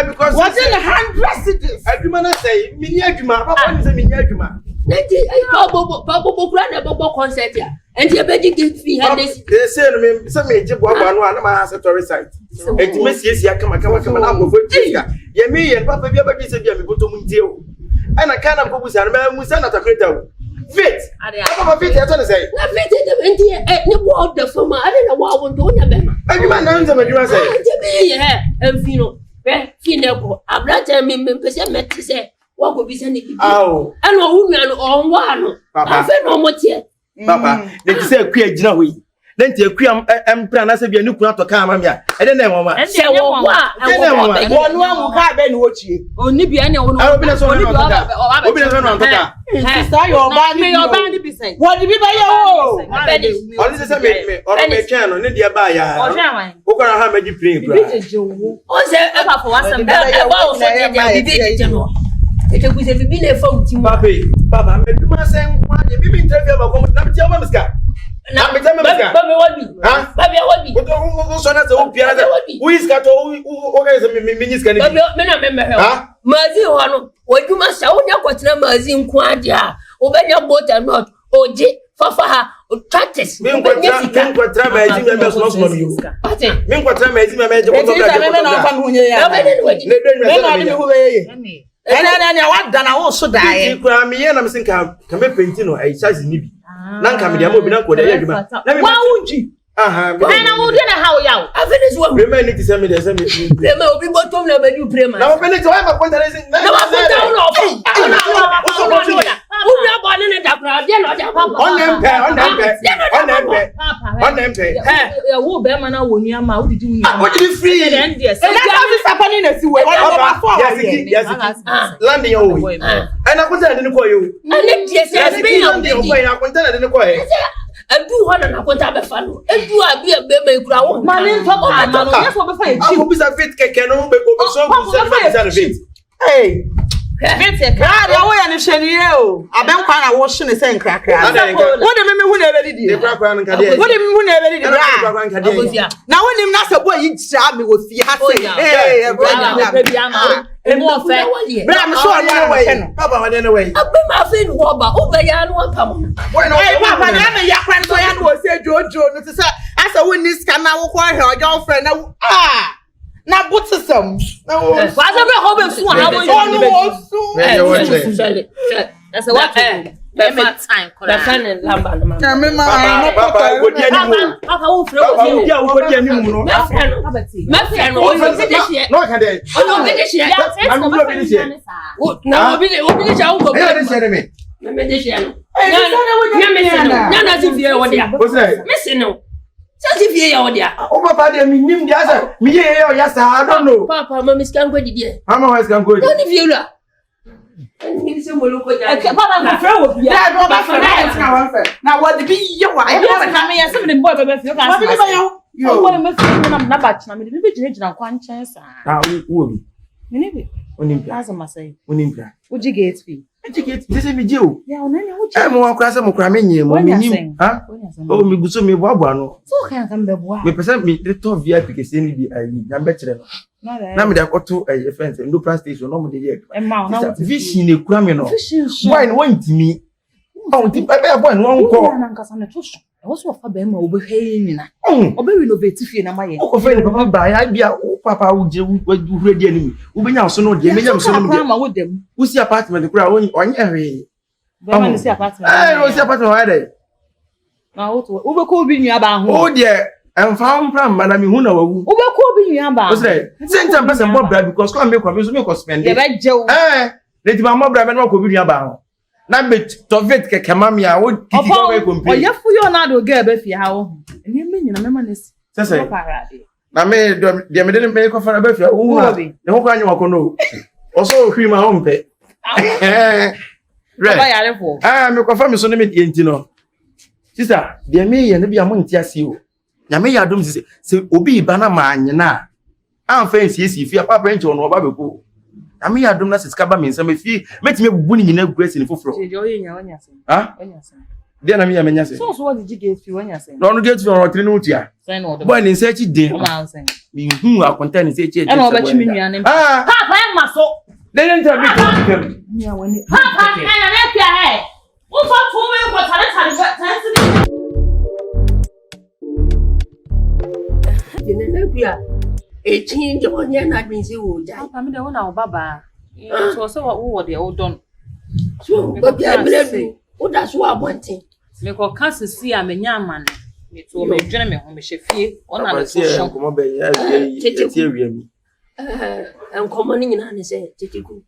because what's in the 100 cities adwuma na say me ni adwuma papa ni say me ni adwuma nti bobo kura na bobo concert ya enti e be gate fee ha dey say no me say me je bo agba no na ma ha tourist site enti me siesie kama na agbo fo tika ye me ye papa bia ba bi say bia me boto mu ntie o ana kana mkobusa na musa na takreta o fit papa fit ya to say na fit enti ne bo the form ade na wa won do nya be ma adwuma na nza madwuma say enti be ye he emfi no fi ne ko abrata me pese meti say wa go bi se ne bi aw ana wo nua no on wa no afa no mo tie papa ne ti say akua gina ho yi nti akua empra na say bia ne kuna to ka ama me a ede na enwo ma se wo wa wo no amu ka be ni wo chie oni bia ne wo no obi na so no ntoka sister your band be say what be ba yo oni say me oro me twa no ne dia ba ya wo kwara ha magi plane kura o se e pa for wasam da ba o so dia bi je no ete ku se bi na fa uti mo papa me duma say nkwa de bi interview ba ko na ti o ma miska na me tell me miska ba me wabi ba me wabi o so na se o pia na who is ka to o ga se me nyiska ni me na me mazi ho no waduma sa wo nya kwatena mazi nko ade a wo benya bota not oje fafa ha practice me nkwatra ba eji me so so mi yo me nkwatra ma eji me je ko to ga me na fa no nye ya me na de hu be ye na wa dana wo so dae kura me ye na me sinka ka me penti no ai size ni bi na nka me dia mo bi na ko da ye adwuma na me wa unji na wo de na ha wo yawo afeni so me me ni ti se me de se me me obi botom na be du prema na wo peni ti wa ma konta se na wa konta no unu abo ne da kra de no ja papa onempe ya wo be ma na wo nua ma wo didi wu nua what did free and yes and that is happening na si we yes land yo we and akonta de ne ko yo and die se be yo be di akonta de ne ko he edu ho na akonta be fa no edu abi be ma ikura wo ma ne to ko ma no yes wo be fa e chi ko bisa fit keke no be ko so ku se ma fit hey Vete cara, ya wo ya ni hweniye o. Abenkwa na wo hye ne se nkrakra. Wo de me hu na ebe didi. De krakra nka de. Wo de me hu na ebe didi bra. Na wo nim na se boy yi tia me wo fie ha se. Eh, bra. Emu ofe. Bra me so no way. Papa ma de no way. Abe ma fe ni wo ba, wo be ya no apam. Eh, papa na me ya kwan so ya no se jojo no se asa wo ni ska na wo kwa he ojo friend na na buti some. No, What's the home soon? How will you sell it? That's what every time. The fan and Lamba. Papa, what do you know? Papa, who what do you know? My friend, no, I can't. I'm finish here. I'm not finished yet. Now, we'll be able to I understand me. What's that? Missing no. Says if you are there. Oh, Papa, they mean him the other. Me, yes, I don't know. Papa, Mamma can go there. How much can go? Don't if you are. Now, what the be you? I don't come here. Somebody boy, but you can't. You want to make them not batch. I mean, the bitch on one chance. Now, who? As I say, Unimpia. would you get fee? Educate this is me, Joe. Yeah, no, I'm more class of Cramini. Huh? Oh, me go so me wabano. So can't come back. Me present me the top VIP because any be I am better. Now me that auto a friend and no plan station no more the and now vision a cramino. Why want me? Oh, the paper one call. I also offer them over haying. Oh, very innovative in my oh, friend, by idea. Oh, Papa would do ready enemy. Who be now so no damage. So with them. Who's the apartment? The crowd on every. I was the apartment. I was the apartment already. Now, who could be near about? Oh, dear. I'm found from Madame Huna. Who could be near about? What's that? Same time, person more bread because come make a spend. Yeah, right, Joe. Let my mother and what could be about. Now, but to vet Kamamia would keep away complete. Yes, for you not to get Beffy how. And you mean, I'm a miss. That's it. I made the didn't make off a Beffy. Oh, the whole kind of know. Also, cream my own pay. Right. I make a family so name it Yentino. Sister, dear me, and be among Tiasio. Yame Yadum say, Obi Banama, na. I'm fancy if you are papa on Obabu. I mean, I don't know if it's Cabba some if you make me winning in a grace in the full. Huh? Then I mean, I mean, so what did you get you when you say? Don't get your Trinutia. When in such a day, you are content is a and all that you mean. Ah, Papa, my soul. They didn't tell me. Papa, and I left your head. What's up, woman? What's a change on your not means you would. I mean, the one our Baba. So, what they all done. So, but I believe what that's what I wanted. Make our cancer see I'm a young man. It's all my gentleman whom she fear. On a social come over here. I'm commoning in Annie said, Titiku.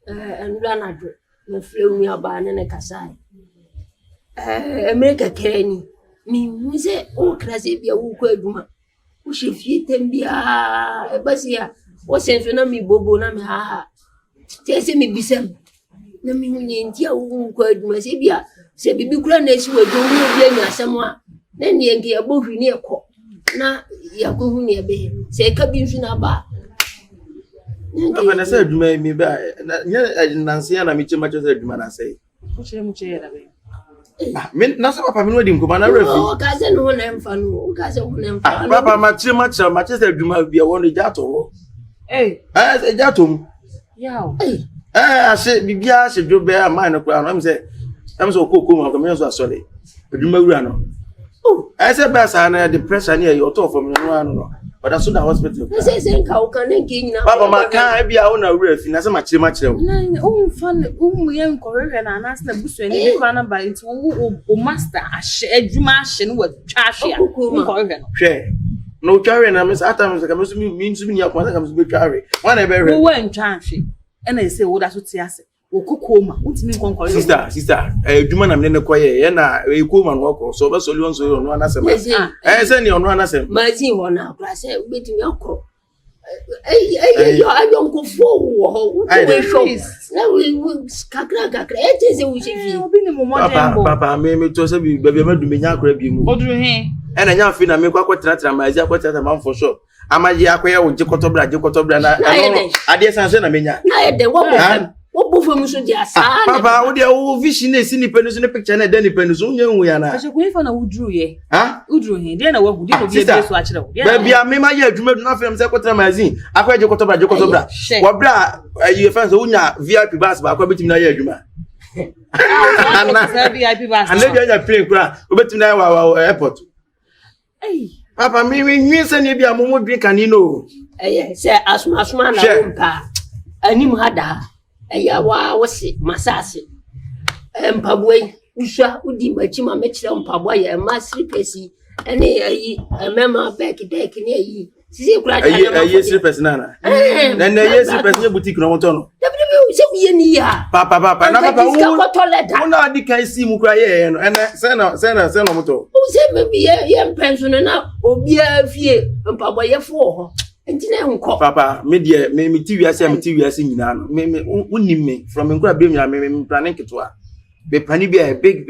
And Ranadre, the flew me about and a Casai. America Kenny. Me, we say, oh, classy be a woman. She feed them be a basia. What sense when I me bobo na me ha? Tell me be some. Na me in tia who could Masibia. Say, Bibi Granage will do blame someone. Then ye get a book near court. Na Yaku near bay. Say, cabin about. When I said, me by Nancy and I meet you much as a man, I say. Not so Papa wedding, Commander. Oh, cousin, one and fun. Cousin, Papa, much as a dreamer be a one jato. Eh, as a jatum. yeah. I said, Bibia should do bear mine of crown. I'm so cool, I'm so sorry. But you may oh, I said, Bass, I depression near your top from no. But I saw the hospital. I say, how can I gain Papa, my can't be our own roof in as much. Oh, fun, young Korean and ask the bush and you can't buy it. Oh, master, I shared you machine with Chashi. Share. No carrying, I miss Atoms, I must mean to me, your mother comes to be carried. One ever went Chashi. And I say, oh, that's what I say. Okukoma, what's me conquer? Sister, a woman I'm in the choir, and a woman walk, so that's all you on one answer. I send you on one answer. My team one now, I said, waiting your call. I don't go forward. I show. Now we will scacra, Papa, maybe to say, baby, I'm going to be young, grab you. What do you hear? And I have been a make what my Jacob amount for sure. I'm a Yaquia with Jacotobra. I guess I said, I mean, what both should just Papa, what your vision is in the penis in the picture and then the penis on you. We are not. I should wait for who drew ye. Huh? Who drew him? Then I will do this watch. Baby, I made my year to make nothing from Secretary magazine. I quite Jacotobra. What bra? You fans who are VIP bus, but I'm between a year. VIP bus. And then you're playing crap. We're between our airport. Hey, Papa, me send you be a moment drink and you know. Say asuma na umpa. Anim hada. Wa wose masase. Mpabwe usha udi machima mechira mpabwa ya masri pesi. Ene ayi mema back deck ni ayi. Sisi kura jana. Ayi sri pesi nana. Na ayi sri pesi boutique no motono. Se wiye ni ya. Papa na papa una adi kan si mu kura ye no. Ene se no moto. O se me bi ye mpenso na obi afie mpabwa ye fo ho. Entine nko. Papa, me die me TV ase nyina no. Me unim me from nkura be me planning ketwa. Be pani be a big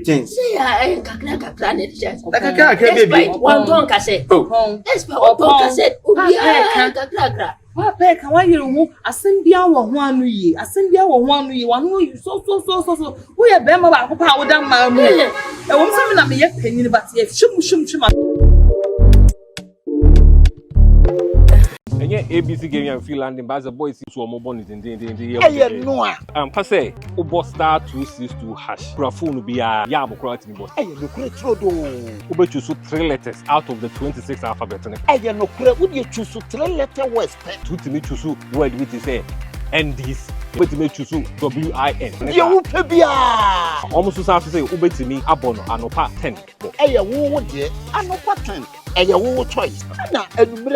things. Say kakra ne chance. Kakra baby. One ton cassette. Oh. Espa one ton cassette. Obi kakra. Wa pe kan wa yere hu asem bia wo ho anu yi. Asem bia wo ho anu yi. Wa no so. Wo ye be ma ba ko pa wo dan ma mu. E wo mse me na me ye panyin ba te shum. And yeah, ABC game and feel landing by the boys to a mobile in the Passe, Ubo star 262 hash. Phone be a yabo crowd in boss. I no create Uber choose 3 letters out of the 26 alphabet. I no create would you choose 3 letter words? Two to me choose word which is and this. But to me choose WIN. You pebia. Almost to say Uber to me abono anopa 10. Hey, who dear? Anopa 10. Hey, who choice? Anna and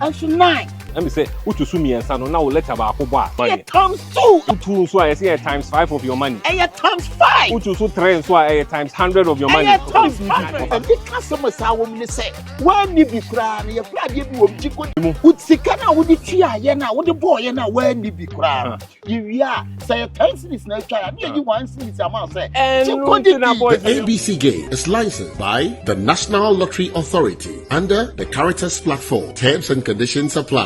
and 9. Let me say, what you sue me and son, now let about money. Times 2. 2 so I say times 5 of your money. Times 5. What you so 3 so I times 100 of your money. Times 5. And the customers are women say, when you be crying, your blood you will be good. Would Sikana would the chia yena, would the boy yena, when you be crying. You are say thanks this nature, and you want to see this amount say. The ABC game is licensed by the National Lottery Authority under the Caritas platform. Terms and conditions apply.